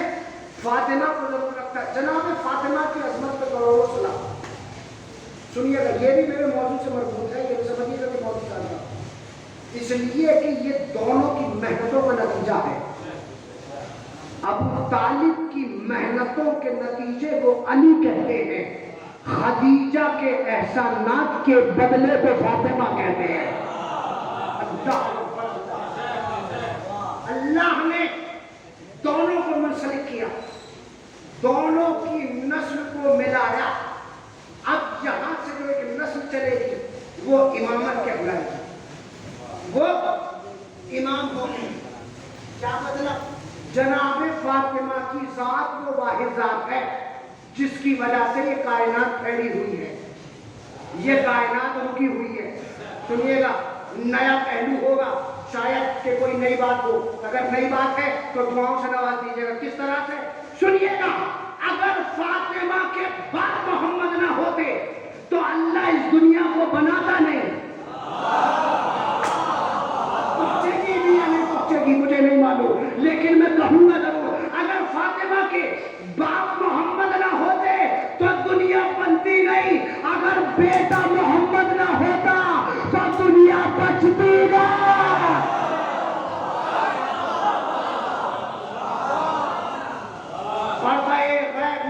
فاطمہ کو ضرور رکھتا ہے. جناب فاطمہ کی عظمت پہ کروڑوں سلام. سنیے گا، یہ بھی میرے موضوع سے مربوط ہے، یہ سمجھیے گا کہ موضوع کیا ہے. اس لیے کہ یہ دونوں کی محنتوں کا نتیجہ ہے. ابو طالب کی محنتوں کے نتیجے کو علی کہتے ہیں، خدیجہ کے احسانات کے بدلے کو فاطمہ کہتے ہیں. اللہ نے دونوں کو منسلک کیا، دونوں کی نسل کو ملایا. اب یہاں سے جو ایک نسل چلے گی وہ امامت کہلائے گی، وہ امام ہوگی. کیا مطلب؟ جناب فاطمہ کی ذات وہ واحد ذات ہے جس کی وجہ سے یہ کائنات پھیلی ہوئی ہے، یہ کائنات رکی ہوئی ہے. سنیے گا، نیا پہلو ہوگا، شاید کہ کوئی نئی بات ہو. اگر نئی بات ہے تو دعاؤں سے نواز دیجیے گا. کس طرح سے؟ سنیے گا، اگر فاطمہ کے بعد محمد نہ ہوتے تو اللہ اس دنیا کو بناتا نہیں. پچے گی یا نہیں پچے گی مجھے نہیں معلوم، لیکن میں کہوں گا ضرور، اگر فاطمہ کے باپ محمد نہ ہوتے تو دنیا بنتی نہیں، اگر بیٹا محمد نہ ہوتا تو دنیا بچتی نہ.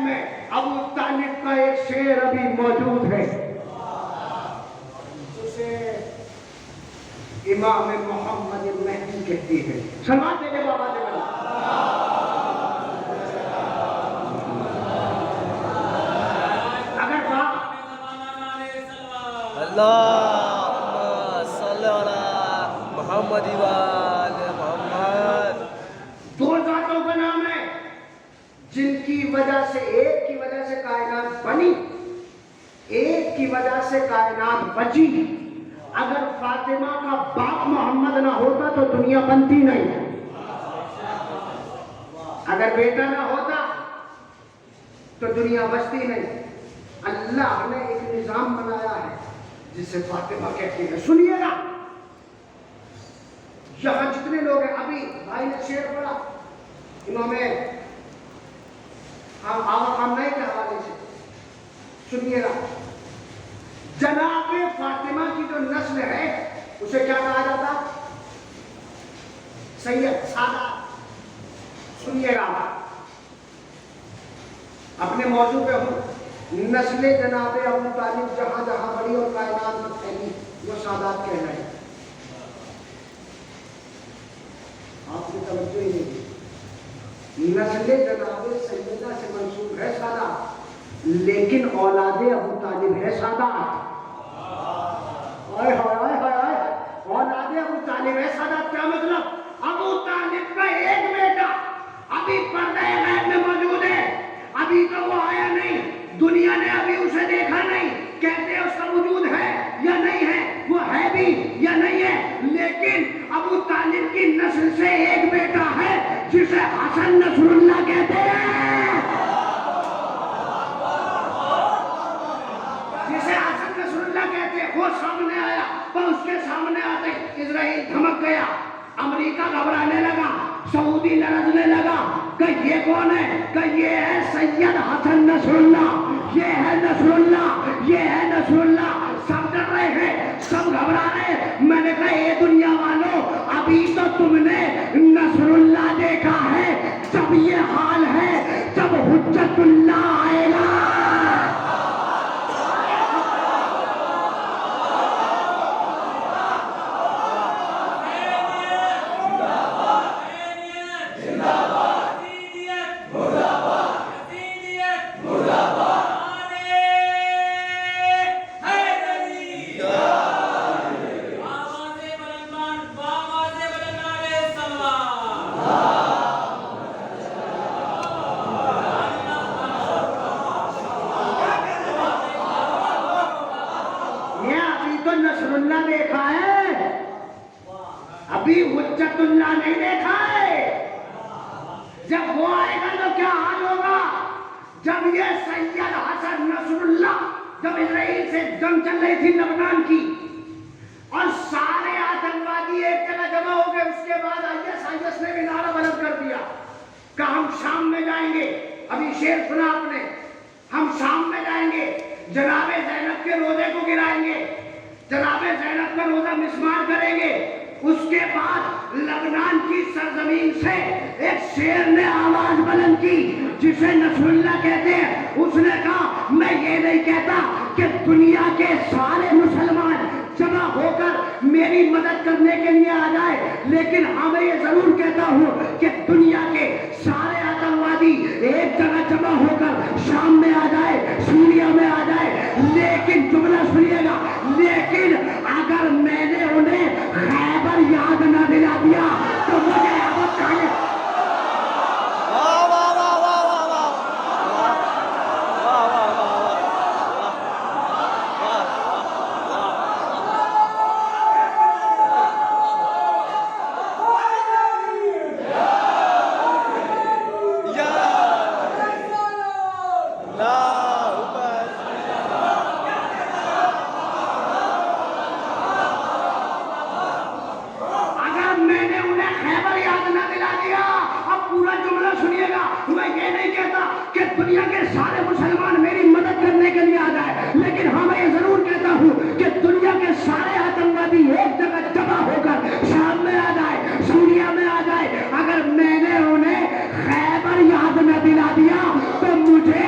میں ابو طالب کا ایک شعر ابھی موجود ہے جسے امام محمد مہدی کہتی ہے. سلوات دے بابا دے بابا. اگر باپ اللہم صلی علی محمد وآل محمد. دو ذاتوں کا نام ہے جن کی وجہ سے ایک کی وجہ سے کائنات بنی, ایک کی وجہ سے کائنات بچی. اگر فاطمہ کا باپ محمد نہ ہوتا تو دنیا بنتی نہیں, اگر بیٹا نہ ہوتا تو دنیا بچتی نہیں. اللہ نے ایک نظام بنایا ہے جسے فاطمہ کہتے ہیں. سنیے گا, یہاں جتنے لوگ ہیں, ابھی بھائی نے شعر پڑھا امام آغا خامنہ کے حوالے سے, سنیے گا. جناب فاطمہ کی جو نسل ہے اسے کیا کہا جاتا؟ سید, سادات. سنیے گا, اپنے موضوع پہ ہوں. نسل جناب ابو طالب جہاں جہاں بڑی اور کائنات میں پھیلی وہ سادات کہہ رہے ہیں. آپ کی توجہ ہی نہیں. نسل جناب سیدہ سے منسوب ہے سادات, لیکن اولاد ابو طالب ہے سادات. اولاد ابو طالب ہے سادات. کیا مطلب؟ ابو طالب کا ایک بیٹا ابھی پردہ غیب میں موجود ہے, ابھی تو وہ آیا نہیں, دنیا نے ابھی اسے دیکھا نہیں. کہتے ہیں اس کا وجود ہے یا نہیں ہے, وہ ہے بھی یا نہیں ہے, لیکن ابو طالب کی نسل سے ایک بیٹا ہے جسے حسن نصر اللہ کہتے ہیں. جسے حسن نصر اللہ کہتے ہیں. وہ سامنے آیا, پر اس کے سامنے آتے اسرائیل دھمک گیا, امریکہ گھبرانے لگا, سعودی لرزنے لگا کہ یہ کون ہے, کہ یہ ہے سید حسن نصر اللہ, یہ ہے نصر اللہ, یہ ہے نصر اللہ. سب ڈر رہے ہیں, سب گھبرا رہے ہیں. میں نے کہا اے دنیا والوں, ابھی تو تم نے نصر اللہ دیکھا ہے, جب یہ حال ہے جب حجت اللہ آئے گا. ابھی حجت اللہ نہیں دیکھا ہے. جب وہ آئے گا تو کیا حال ہوگا؟ جب یہ سید حسن نصر اللہ, جب اسرائیل سے جنگ چل رہی تھی لبنان کی, اور سارے آتنکوادی ایک جگہ جمع ہو گئے, اس کے بعد IS نے بھی نعرہ بلند کر دیا کہ ہم شام میں جائیں گے. ابھی شعر سنا آپ نے, ہم شام میں جائیں گے, جناب زینب کے روزے کو گرائیں گے, جناب زینب کا روزہ مسمار کریں گے. اس کے بعد لبنان کی سرزمین سے ایک شیر نے آواز بلند کی جسے نصر اللہ کہتے ہیں. اس نے کہا میں یہ نہیں کہتا کہ دنیا کے سارے مسلمان جمع ہو کر میری مدد کرنے کے لیے آ جائے, لیکن ہاں میں یہ ضرور کہتا ہوں کہ دنیا کے سارے آتنکوادی ایک جگہ جمع ہو کر شام میں آ جائے, سوریا میں آ جائے. لیکن جملہ سنیے گا, لیکن اگر میں نے انہیں خیبر یاد نہ دلا دیا تو مجھے اب کھانے. دنیا کے سارے مسلمان میری مدد کرنے کے لیے آ جائے, لیکن ہاں میں یہ ضرور کہتا ہوں کہ دنیا کے سارے آتنکوادی ایک جگہ جمع ہو کر شام میں آ جائے, سوریا میں آ جائے. اگر میں نے انہیں خیبر یاد نہ دلا دیا تو مجھے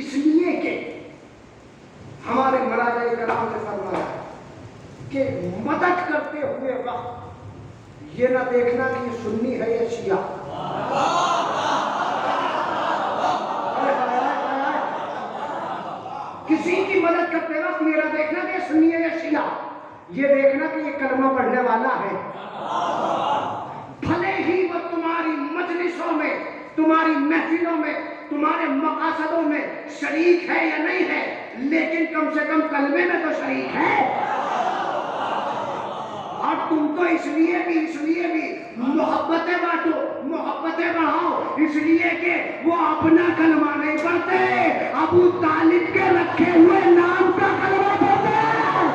اس لیے کہ ہمارے مراجع کرام نے فرمایا کہ مدد کرتے ہوئے وقت یہ نہ دیکھنا کہ یہ سنی ہے یا شیعہ. کسی کی مدد کرتے وقت یہ نہ دیکھنا کہ یہ سنی ہے یا شیعہ، یہ دیکھنا کہ یہ کلمہ پڑھنے والا ہے. بھلے ہی وہ تمہاری مجلسوں میں، تمہاری محفلوں میں، تمہارے مقاصدوں میں شریک ہے یا نہیں ہے، لیکن کم سے کم کلمے میں تو شریک ہے. اور تم تو اس لیے بھی محبتیں بانٹو، محبتیں بڑھاؤ، اس لیے کہ وہ اپنا کلمہ نہیں پڑھتے، ابو طالب کے رکھے ہوئے نام کا کلمہ پڑھتے ہیں.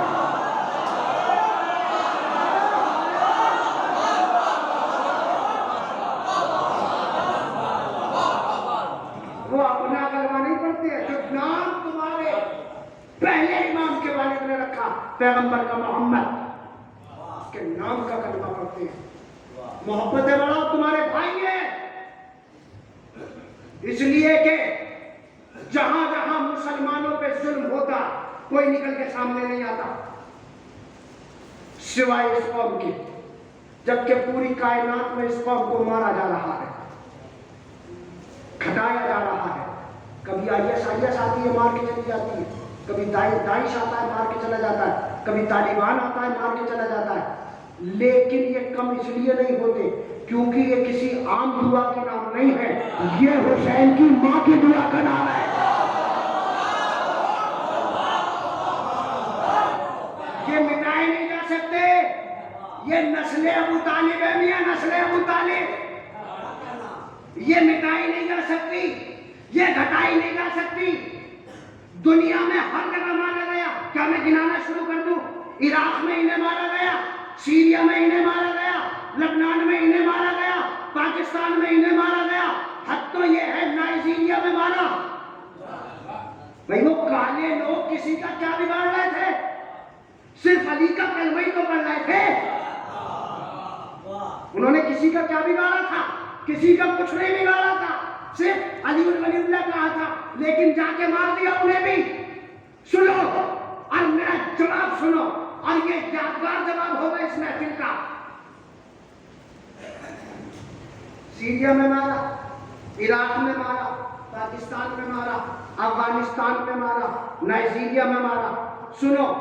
وہ اپنا کلمہ نہیں پڑھتے، جو نام تمہارے پہلے امام کے والد نے رکھا پیغمبر کا محمد کے نام کا کلمہ پڑھتے ہیں. محبتیں بڑھاؤ، تمہارے بھائی ہیں. اس لیے کہ جہاں جہاں مسلمانوں پہ ظلم ہوتا کوئی نکل کے سامنے نہیں آتا سوائے اس قوم کے، جبکہ پوری کائنات میں اس قوم کو مارا جا رہا ہے، کھٹایا جا رہا ہے. کبھی IS آتی ہے مار کے چلی جاتی ہے، کبھی داعش آتا ہے مار کے چلا جاتا ہے، کبھی طالبان آتا ہے مار کے چلا جاتا ہے. لیکن یہ کم اس لیے نہیں ہوتے کیونکہ یہ کسی عام دعا کا نام نہیں ہے، یہ حسین کی ماں کی دعا کا نام ہے. یہ مٹائے نہیں جا سکتے. یہ نسل ابو طالب ہے، میاں نسل ابو طالب، یہ مٹائی نہیں جا سکتی، یہ گھٹائی نہیں جا سکتی. دنیا میں ہر جگہ مارا گیا. کیا میں گنانا شروع کر دوں؟ عراق میں انہیں مارا گیا، سیریا میں انہیں مارا گیا، لبنان میں انہیں مارا گیا، پاکستان میں انہیں مارا گیا، حد تو یہ ہے نائجیریا میں مارا. بھئی وہ کالے لوگ کسی کا کیا بگاڑ رہے تھے؟ صرف علی کا کلمہ ہی تو پڑھ رہے تھے. انہوں نے کسی کا کیا بگاڑا تھا؟ کسی کا کچھ نہیں بگاڑا تھا، صرف علی ولی اللہ کہا تھا، لیکن جا کے مار دیا انہیں بھی. سنو اور میرا جواب سنو، اور یہ یادگار جواب ہوگا اس محفل کا. سیریا میں مارا، عراق میں مارا، پاکستان میں مارا، افغانستان میں مارا، نائجیریا میں مارا. سنو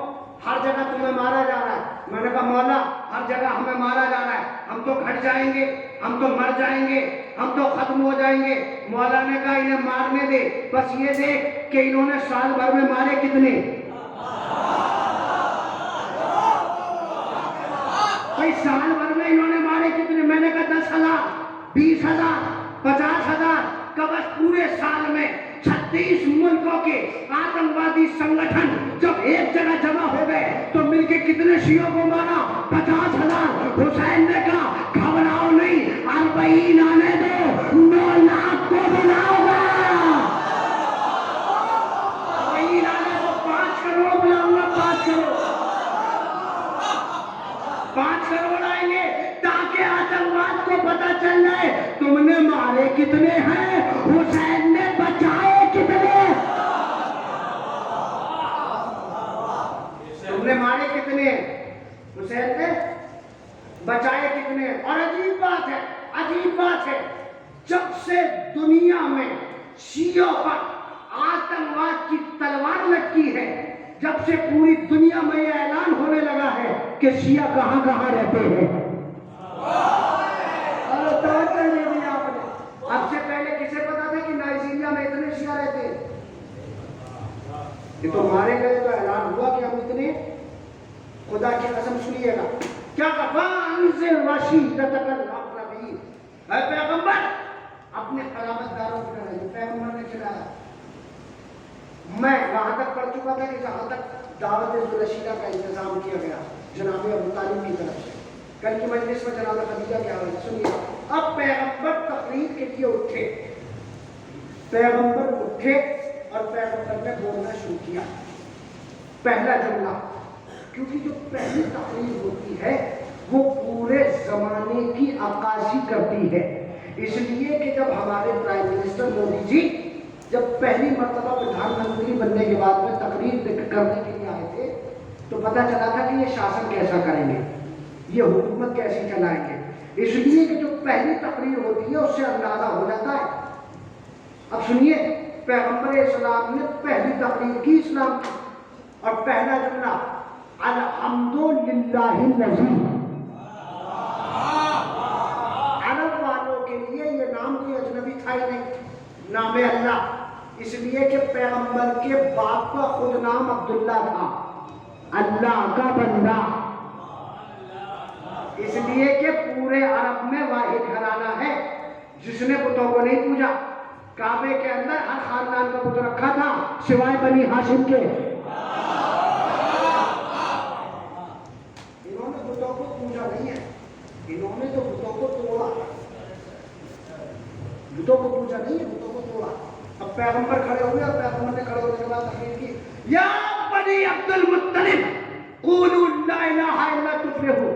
ہر جگہ تمہیں مارا جا رہا ہے. میں نے کہا مولا ہر جگہ ہمیں مارا جا رہا ہے، ہم تو گھٹ جائیں گے، ہم تو مر جائیں گے، ہم تو ختم ہو جائیں گے. مولا نے کہا انہیں مارنے دے، بس یہ دیکھ کہ انہوں نے سال بھر میں مارے کتنے. بھائی سال بھر میں انہوں نے مارے کتنے؟ میں نے کہا 10,000، 20,000، 50,000 کا. بس پورے سال میں 36 ملکوں کے آتنکوادی سنگٹھن جب ایک جگہ جمع ہو گئے تو مل کے کتنے شیعوں کو مارا؟ 50,000. حسین نے کہا گھبراؤ نہیں، 40 آنے دو، 9 لاکھ کو بلاؤ گا. 40 آنے دو، 5 کروڑ بلاؤں گا، 5 کروڑ، 5 کروڑ آئیں گے تاکہ آتنکواد کو پتہ چل جائے تم نے مارے کتنے ہیں، حسین نے بچائے کتنے. تم نے مارے کتنے، حسین نے بچائے کتنے. اور عجیب بات ہے جب سے دنیا میں شیعوں پر آتنکواد کی تلوار لٹکی ہے، جب سے پوری دنیا میں یہ اعلان ہونے لگا ہے کہ شیعہ کہاں کہاں رہتے ہیں. اب سے پہلے کسے پتا تھا کہ نائجیریا میں اتنے شیعہ رہتے ہیں؟ یہ تو مارے گئے تو اعلان ہوا کہ ہم اتنے. خدا کی قسم سنیے گا کیا کہا، انزل رشیدتک الاقربین. اے پیغمبر اپنے قرابت داروں کو ڈراؤ. پیغمبر نے کھلایا. میں وہاں تک پڑھ چکا تھا کہ جہاں تک دعوت ذوالرشیدہ کا انتظام کیا گیا جناب ابو طالب کی طرف سے. کل کی مجلس میں جناب خدیجہ کیا ہوئی سنیے. اب پیغمبر تقریر کے لیے اٹھے، پیغمبر اٹھے اور پیغمبر نے بولنا شروع کیا. پہلا جملہ، کیونکہ جو پہلی تقریر ہوتی ہے وہ پورے زمانے کی عکاسی کرتی ہے. اس لیے کہ جب ہمارے پرائم منسٹر مودی جی جب پہلی مرتبہ پردھان منتری بننے کے بعد میں تقریر کرنے کے لیے آئے تھے تو پتہ چلا تھا کہ یہ شاسن کیسا کریں گے، یہ حکومت کیسی چلائیں گے، اس لیے کہ جو پہلی تقریر ہوتی ہے اس سے اندازہ ہو جاتا ہے۔ اب سنیے، پیغمبر اسلام نے پہلی تقریر کی اسلام کی، اور پہلا جملہ الحمدللہ الذی، عرب والوں کے لیے یہ نام کوئی اجنبی تھا ہی نہیں، نام اللہ، اس لیے کہ پیغمبر کے باپ کا خود نام عبداللہ تھا، اللہ کا بندہ، اس لیے کہ پورے عرب میں واحد گھرانہ ہے جس نے بتوں کو نہیں پوجا۔ کعبے کے اندر ہر خاندان کا بت رکھا تھا سوائے بنی ہاشم کے، انہوں نے بتوں کو پوجا نہیں ہے، انہوں نے تو بتوں کو توڑا، بتوں کو پوجا نہیں ہے، بتوں کو توڑا۔ اب پیغمبر کھڑے ہوئے اور پیغمبر نے کھڑے ہونے کے بعد تقریر کی، یا بنی عبد المطلب قولوا لا الہ الا تفلحوا،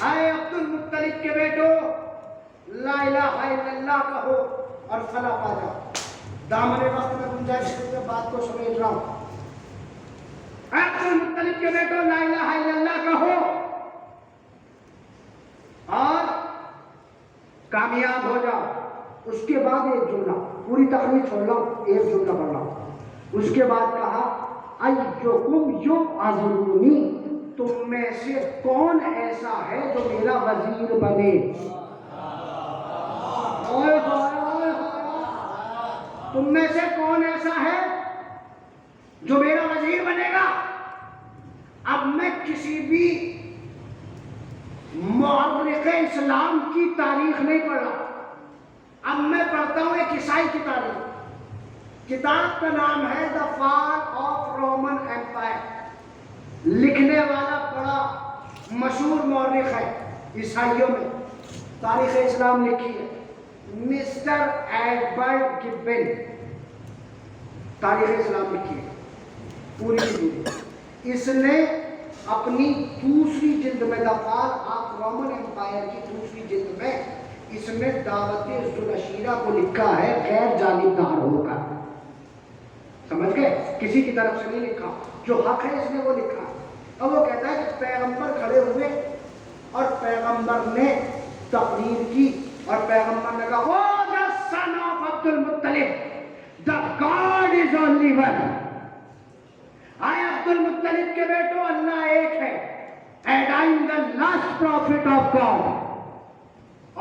اے عبد المطلب کے بیٹو لا الہ الا اللہ کہو اور فلاح پا جاؤ۔ دامن وقت میں گنجائش کرتے بات کو سمیٹ رہا ہوں، اے عبد المطلب کے بیٹو لا الہ الا اللہ کہو اور کامیاب ہو جاؤ۔ اس کے بعد ایک جملہ، پوری تقریر چھوڑ رہا ہوں، ایک جملہ پڑھ رہا ہوں۔ اس کے بعد کہا ایکم یبعثنی، تم میں سے کون ایسا ہے جو میرا وزیر بنے؟ تم میں سے کون ایسا ہے جو میرا وزیر بنے گا؟ اب میں کسی بھی مورخ اسلام کی تاریخ نہیں پڑھ رہا، اب میں پڑھتا ہوں ایک عیسائی کی تاریخ۔ کتاب کا نام ہے دا فال آف رومن ایمپائر، لکھنے والا بڑا مشہور مورخ ہے عیسائیوں میں، تاریخ اسلام لکھی ہے مسٹر ایڈورڈ گبن، تاریخ اسلام لکھی ہے پوری کی پوری۔ اس نے اپنی دوسری جلد میں دا فال آف رومن ایمپائر کی دوسری جلد میں اس نے دعوت ذوالعشیرہ کو لکھا ہے غیر جانبدار ہو کر، سمجھ گئے؟ کسی کی طرف سے نہیں لکھا، جو حق ہے اس نے وہ لکھا۔ اب وہ کہتا ہے کہ پیغمبر کھڑے ہوئے اور پیغمبر نے تقریر کی اور پیغمبر نے کہا او دا سن of Abdul Muttalib the God is only one, آئے عبد المطلب کے بیٹو اللہ ایک ہے، and I am the last prophet of God,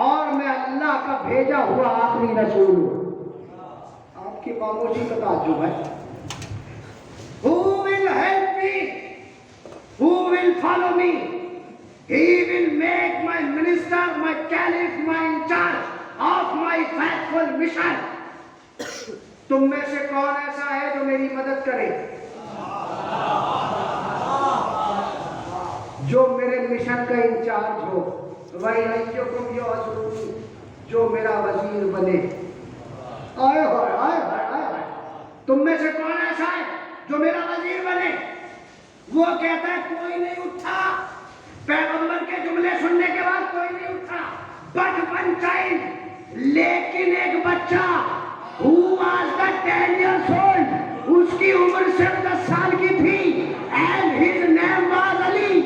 اور میں اللہ کا بھیجا ہوا آخری رسول ہوں۔ آپ کی خاموشی کا تعجب ہے۔ Who will help me? Who will follow me? He will make my minister, my caliph, my in charge of my faithful mission. تم میں سے کون ایسا ہے جو میری مدد کرے، جو میرے مشن کا انچارج ہو، وَإِلَيَّكُمْ يُعْزُرُونِ، جو میرا وزیر بنے۔ آئے ہوئے آئے ہوئے آئے ہوئے، تم میں سے کون ایسا ہے جو میرا وزیر بنے؟ وہ کہتا ہے کوئی نہیں اٹھا، پیغمبر کے جملے سننے کے بعد کوئی نہیں اٹھا، بٹ ون چائلڈ، لیکن ایک بچہ who was the 10 years old، اس کی عمر صرف 10 سال کی تھی، and his name was علی۔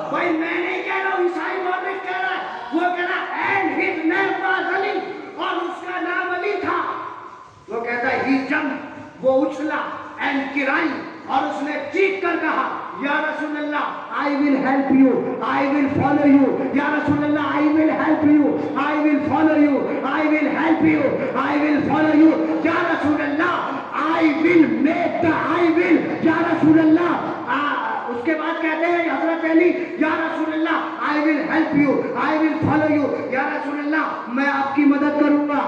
بھائی میں نہیں کہہ رہا ہوں، عیسائی مورخ کہہ رہا ہے، وہ کہہ رہا ہے and his name was علی، اور اس کا نام علی تھا۔ وہ کہتا ہے ہی جمپ، وہ اچھلا، and کرائی، اور اس نے چیخ کر کہا یا رسول اللہ I will help you, I will follow you، یا رسول اللہ I will help you, I will follow you، I will help you، I will follow you، یا رسول اللہ I will make the I will، یا رسول اللہ۔ اس کے بعد کہتے ہیں حضرت علی یا رسول اللہ I will help you، I will follow you، یا رسول اللہ میں آپ کی مدد کروں گا،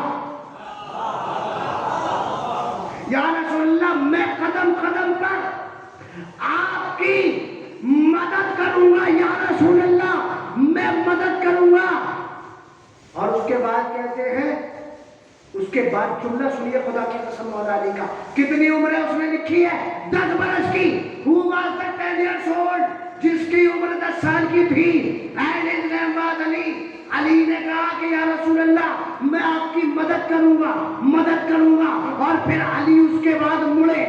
یا رسول اللہ میں قدم قدم پر آپ کی مدد کروں گا، یا رسول اللہ میں مدد کروں گا۔ اور اس کے بعد کہتے ہیں، اس کے بعد جملہ سنیے خدا کی قسم مولا علی کا، کتنی عمر ہے اس نے لکھی ہے؟ 10 برس کی۔ Who was the 10 years old، جس کی عمر 10 سال کی تھی، and his name was علی۔ علی نے کہا کہ یا رسول اللہ میں آپ کی مدد کروں گا. اور پھر علی اس کے بعد مڑے,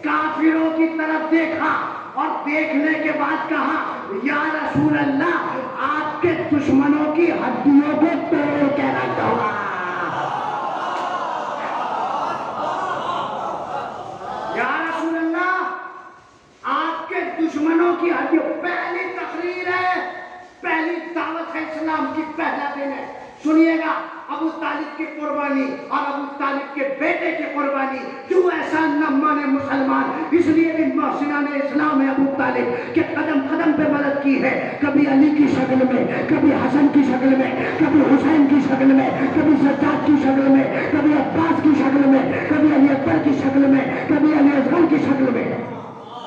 کافروں کی طرف دیکھا اور دیکھنے کے بعد کہا یا رسول اللہ آپ کے دشمنوں کی ہڈیوں کو توڑ کے رکھ دو. یا رسول اللہ آپ کے دشمنوں کی ہڈیوں. پہلی تقریر ہے, پہلی دعوت ہے اسلام کی, پہلا دن ہے. سنیے گا, ابو طالب کی قربانی اور ابو طالب کے بیٹے کی قربانی. کیوں ایسا نہ مانے مسلمان؟ اس لیے بھی محسنان اسلام ہے ابو طالب کہ قدم قدم پہ مدد کی ہے. کبھی علی کی شکل میں, کبھی حسن کی شکل میں, کبھی حسین کی شکل میں, کبھی سجاد کی شکل میں, کبھی عباس کی شکل میں, کبھی علی اکبر کی شکل میں, کبھی علی اصغر کی شکل میں.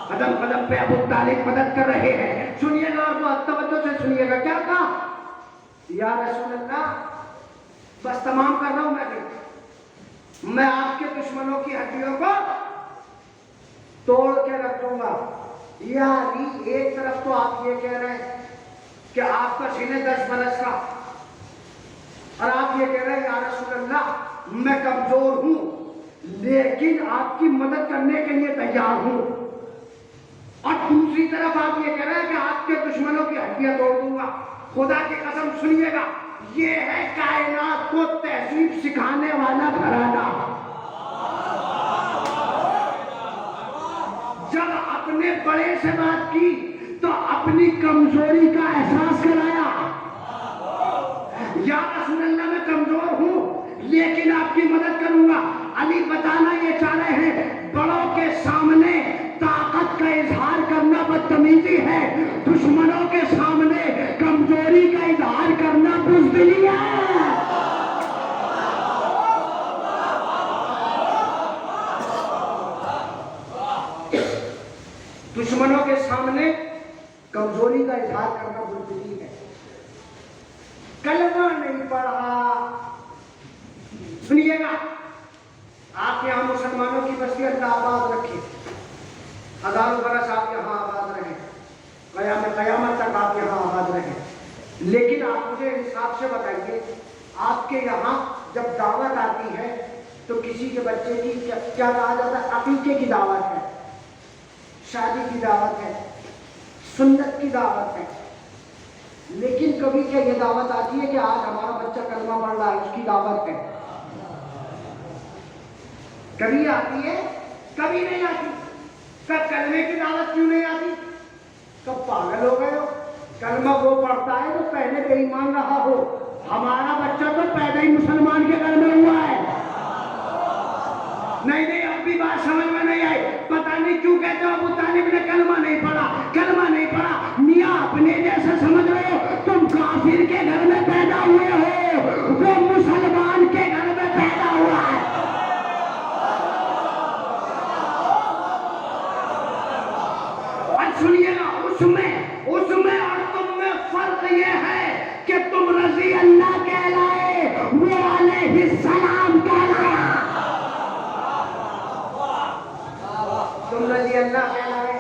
قدم قدم پہ ابو طالب مدد کر رہے ہیں. سنیے گا اور بہت توجہ سے سنیے گا. کیا کہا؟ یا رسول اللہ بس تمام کر رہا ہوں, میں آپ کے دشمنوں کی ہڈیوں کو توڑ کے رکھ دوں گا. یعنی ایک طرف تو آپ یہ کہہ رہے ہیں کہ آپ کا سینہ 10 برس کا, اور آپ یہ کہہ رہے ہیں یا رسول اللہ میں کمزور ہوں لیکن آپ کی مدد کرنے کے لیے تیار ہوں. اور دوسری طرف آپ یہ کہہ رہے ہیں کہ آپ کے دشمنوں کی ہڈیاں توڑ دوں گا. خدا کی قسم سنیے گا, یہ ہے کائنات کو تہذیب سکھانے والا گھرانہ. جب اپنے بڑے سے بات کی تو اپنی کمزوری کا احساس کرایا. یا رسول اللہ میں کمزور ہوں لیکن آپ کی مدد کروں گا. علی بتانا یہ چاہ رہے ہیں بڑوں کے سامنے طاقت کا اظہار کرنا بدتمیزی ہے, دشمنوں کے سامنے کمزوری کا اظہار کرنا بزدلی ہے. دشمنوں کے سامنے کمزوری کا اظہار کرنا بزدلی ہے. کلمہ نہیں پڑھا. سنیے گا, آپ یہاں مسلمانوں کی بستی اللہ آباد رکھے, ہزاروں برس آپ یہاں آباد رہے, قیامت تک آپ یہاں آباد رہے. لیکن آپ مجھے حساب سے بتائیے, آپ کے یہاں جب دعوت آتی ہے تو کسی کے بچے کی کیا کہا جاتا ہے؟ عقیقے کی دعوت ہے, شادی کی دعوت ہے, سنت کی دعوت ہے. لیکن کبھی کیا یہ دعوت آتی ہے کہ آج ہمارا بچہ کلمہ پڑھ رہا ہے, اس کی دعوت ہے؟ کبھی آتی ہے, کبھی نہیں آتی. کب کلمے کی دعوت کیوں نہیں آتی؟ کب پاگل ہو گئے ہو؟ کلمہ وہ پڑھتا ہے تو پہلے بے ایمان رہا ہو. ہمارا بچہ تو پیدا ہی مسلمان کے گھر میں ہوا ہے. نہیں اب بھی بات سمجھ میں نہیں آئی. پتہ نہیں کیوں کہتے ہو ابو طالب نے کلمہ نہیں پڑھا, کلمہ نہیں پڑھا. میاں اپنے جیسے سمجھ رہے ہو, تم کافر کے گھر میں پیدا ہوئے ہو, وہ مسلمان کے گھر میں پیدا ہوا ہے. سنیے گا, اس میں اور تم میں فرق یہ ہے کہ تم رضی اللہ کہلائے, وہ علیہ السلام کہلایا. تم رضی اللہ کہلائے,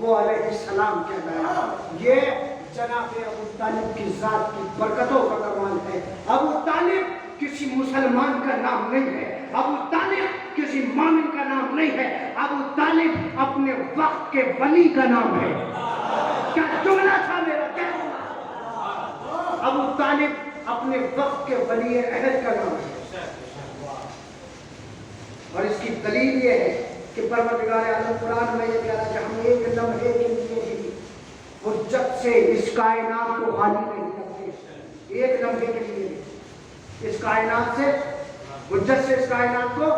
وہ علیہ السلام کہلایا. یہ جناب ابو طالب کی ذات کی برکتوں کا کمال ہے. ابو طالب کسی مسلمان کا نام نہیں ہے, ابو طالب کسی مومن کا نام نہیں ہے, ابو طالب اپنے وقت کے ولی کا نام ہے. کیا جملہ تھا میرا, کیا ابو طالب اپنے وقت کے ولی عہد کا نام ہے. اور اس کی دلیل یہ ہے کہ پروردگار عالم قرآن میں یہ کہہ رہا ہے کہ ہم ایک لمحے کے لیے بھی حجت سے اس کائنات کو خالی نہیں کرتے. ایک لمحے کے لیے اس کائنات سے, حجت سے اس کائنات کو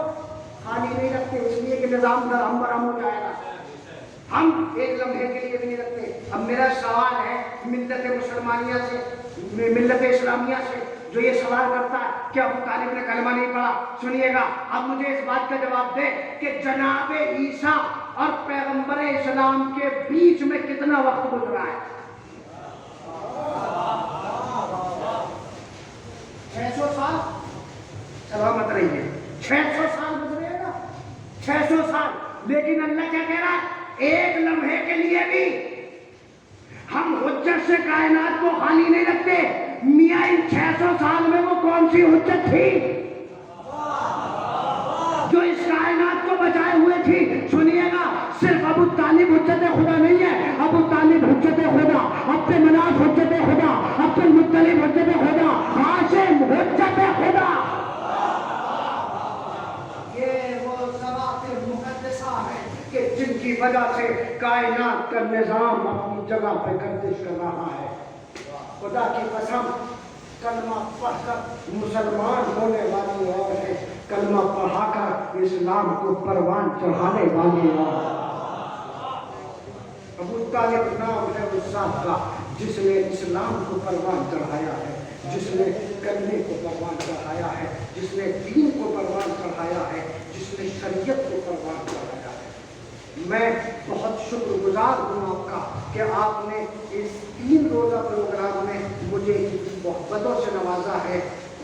خالی نہیں رکھتے, اس لیے کہ نظام درہم برہم ہو جائے گا. ہم ایک لمحے کے لیے بھی نہیں رکھتے. اب میرا سوال ہے ملت مسلمانیہ سے, ملت اسلامیہ سے, جو یہ سوال کرتا ہے کہ ابو طالب نے کلمہ نہیں پڑھا. سنیے گا, اب مجھے اس بات کا جواب دے کہ جناب عیسیٰ اور پیغمبر اسلام کے بیچ میں کتنا وقت گزرا ہے؟ 600 سال. سلامت رہیے, 600 سال گزرے گا, 600 سال. لیکن اللہ کیا کہہ رہا ہے, ایک لمحے کے لیے بھی ہم حجت سے کائنات کو خالی نہیں رکھتے. میاں ان 600 سال میں وہ کون سی حجت تھی جو اس کائنات کو بچائے ہوئے تھی؟ سنیے گا، صرف ابو طالب حجت خدا نہیں ہے، ابو طالب حجت خدا، عبد مناف حجت خدا، عبد المطلب حجت خدا، ہاشم حجت خدا۔ یہ وہ ذوات مقدسہ ہیں کہ جن کی وجہ سے کائنات کا نظام اپنی جگہ پہ گردش کر رہا ہے۔ خدا کی قسم، کلمہ پڑھ کر مسلمان ہونے والی اور ہے، کلمہ پڑھا کر اسلام کو پروان چڑھانے والی اور ہے۔ ابو طالب نام ہے اس ذات کا جس نے اسلام کو پروان چڑھایا ہے، جس نے کلمے کو پروان چڑھایا ہے، جس نے دین کو پروان چڑھایا ہے، جس نے شریعت کو پروان چڑھایا ہے۔ میں بہت شکر گزار ہوں آپ کا کہ آپ نے اس 3 روزہ پروگرام میں مجھے محبتوں سے نوازا ہے۔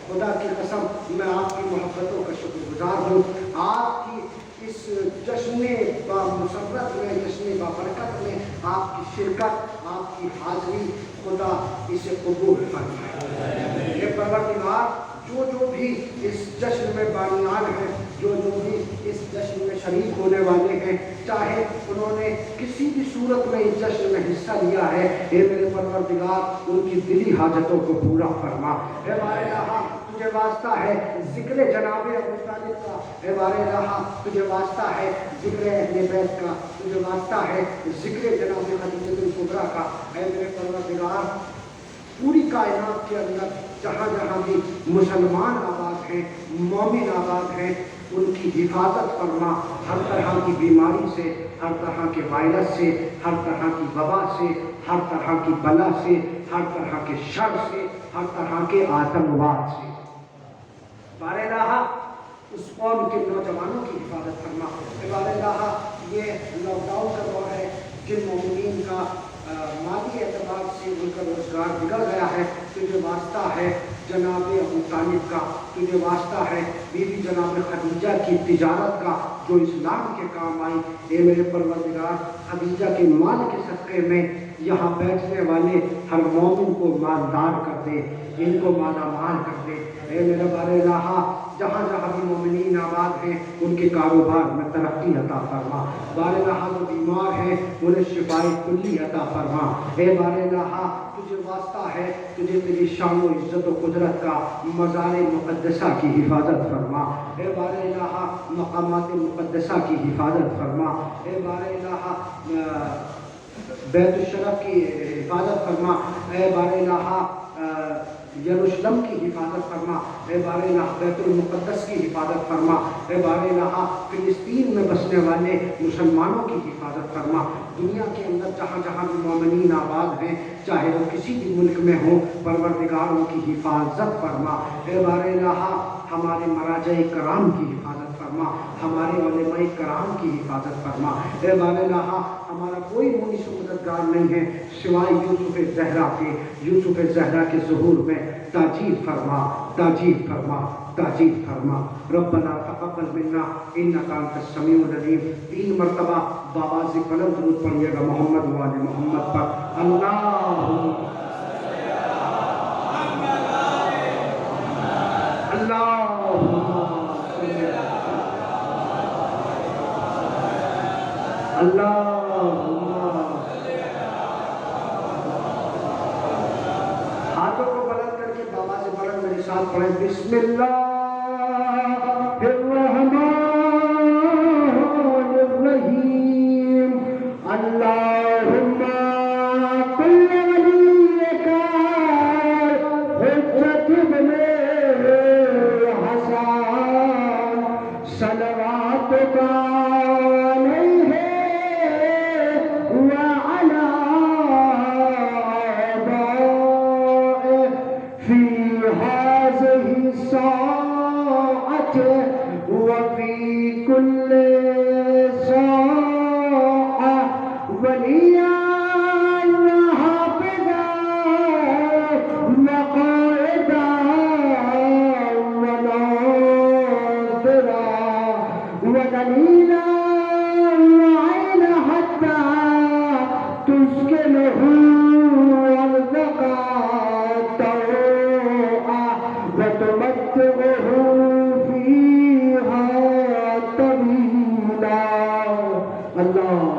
خدا کی قسم میں آپ کی محبتوں کا شکر گزار ہوں۔ آپ کی اس جشن بامسرت میں، جشن بابرکت میں آپ کی شرکت، آپ کی حاضری، خدا اسے قبول فرمائے۔ یہ پروردگار جو بھی اس جشن میں بانیان ہیں، جو بھی اس جشن میں شریک ہونے والے ہیں، چاہے انہوں نے کسی بھی صورت میں اس جشن میں حصہ لیا ہے، اے میرے پروردگار ان کی دلی حاجتوں کو پورا فرما۔ اے بارے رہا تجھے واسطہ ہے ذکر جناب ابو طالب کا، اے بارے رہا تجھے واسطہ ہے ذکر اہل بیت کا، تجھے واسطہ ہے ذکر جناب خدیجہ الکبریٰ کا۔ اے میرے پروردگار پوری کائنات کے اندر جہاں جہاں بھی مسلمان آباد ہیں، مومن آباد ہیں، ان کی حفاظت فرما، ہر طرح کی بیماری سے، ہر طرح کے وائرس سے، ہر طرح کی وبا سے، ہر طرح کی بلا سے، ہر طرح کے شر سے، ہر طرح کے آتنکواد سے۔ بارِ الہ اس قوم کے نوجوانوں کی حفاظت فرما۔ بارِ الہ یہ لاک ڈاؤن کا دور ہے، جن مومنین کا مالی اعتبار سے ان کا روزگار بگڑ گیا ہے، تجھے واسطہ ہے جناب ابو طالب کا، تجھے واسطہ ہے بیوی جناب خدیجہ کی تجارت کا جو اسلام کے کام آئی۔ اے میرے پروردگار خدیجہ کے مال کے صدقے میں یہاں بیٹھنے والے ہر مومن کو مالدار کر دے، ان کو مالا مال کر دے۔ اے میرے بارے الہ جہاں جہاں بھی مومنین آباد ہیں ان کے کاروبار میں ترقی عطا فرما۔ بارے الہ جو بیمار ہیں انہیں شفائے کلی عطا فرما۔ اے بارے الہ تجھے واسطہ ہے، تجھے تیری شان و عزت و قدرت کا مزار مقدسہ کی حفاظت فرما۔ اے بارے الہ مقامات مقدسہ کی حفاظت فرما۔ اے بارے الہ بیت الشرف کی حفاظت فرما۔ اے بارے الہ یروشلم کی حفاظت فرما۔ اے بارے الہ بیت المقدس کی حفاظت فرما۔ اے بارے الہ فلسطین میں بسنے والے مسلمانوں کی حفاظت فرما۔ دنیا کے اندر جہاں جہاں بھی مومنین آباد ہیں، چاہے وہ کسی بھی ملک میں ہوں، پروردگار ان کی حفاظت فرما۔ اے بارے الہ ہمارے مراجع کرام کی حفاظت فرما، ہمارے علماء کرام کی حفاظت فرما۔ اے بارے الہ ہمارا کوئی مونس و مددگار نہیں ہے سوائے یوسف زہرا کے۔ یوسف زہرا کے ظہور میں تاجیل فرما، تاجیل فرما، تاجیل فرما۔ ربنا تقبل منا انک انت السمیع العلیم۔ 3 مرتبہ بآواز بلند درود پڑھیے گا محمد و آل محمد پر۔ اللہم ہاتھوں کو بلند کر کے بابا سے بلند میرے ساتھ پڑھیں۔ بسم اللہ الرحمن الرحیم۔ اللہم کل ولیک حجت ابن حسن صلواتک وفي كل ساعة وليا وحافظا وقائدا وناصرا ودليلا وعينا حتى تسكنه أرضك وتمتعه فيها طويلا. اللہ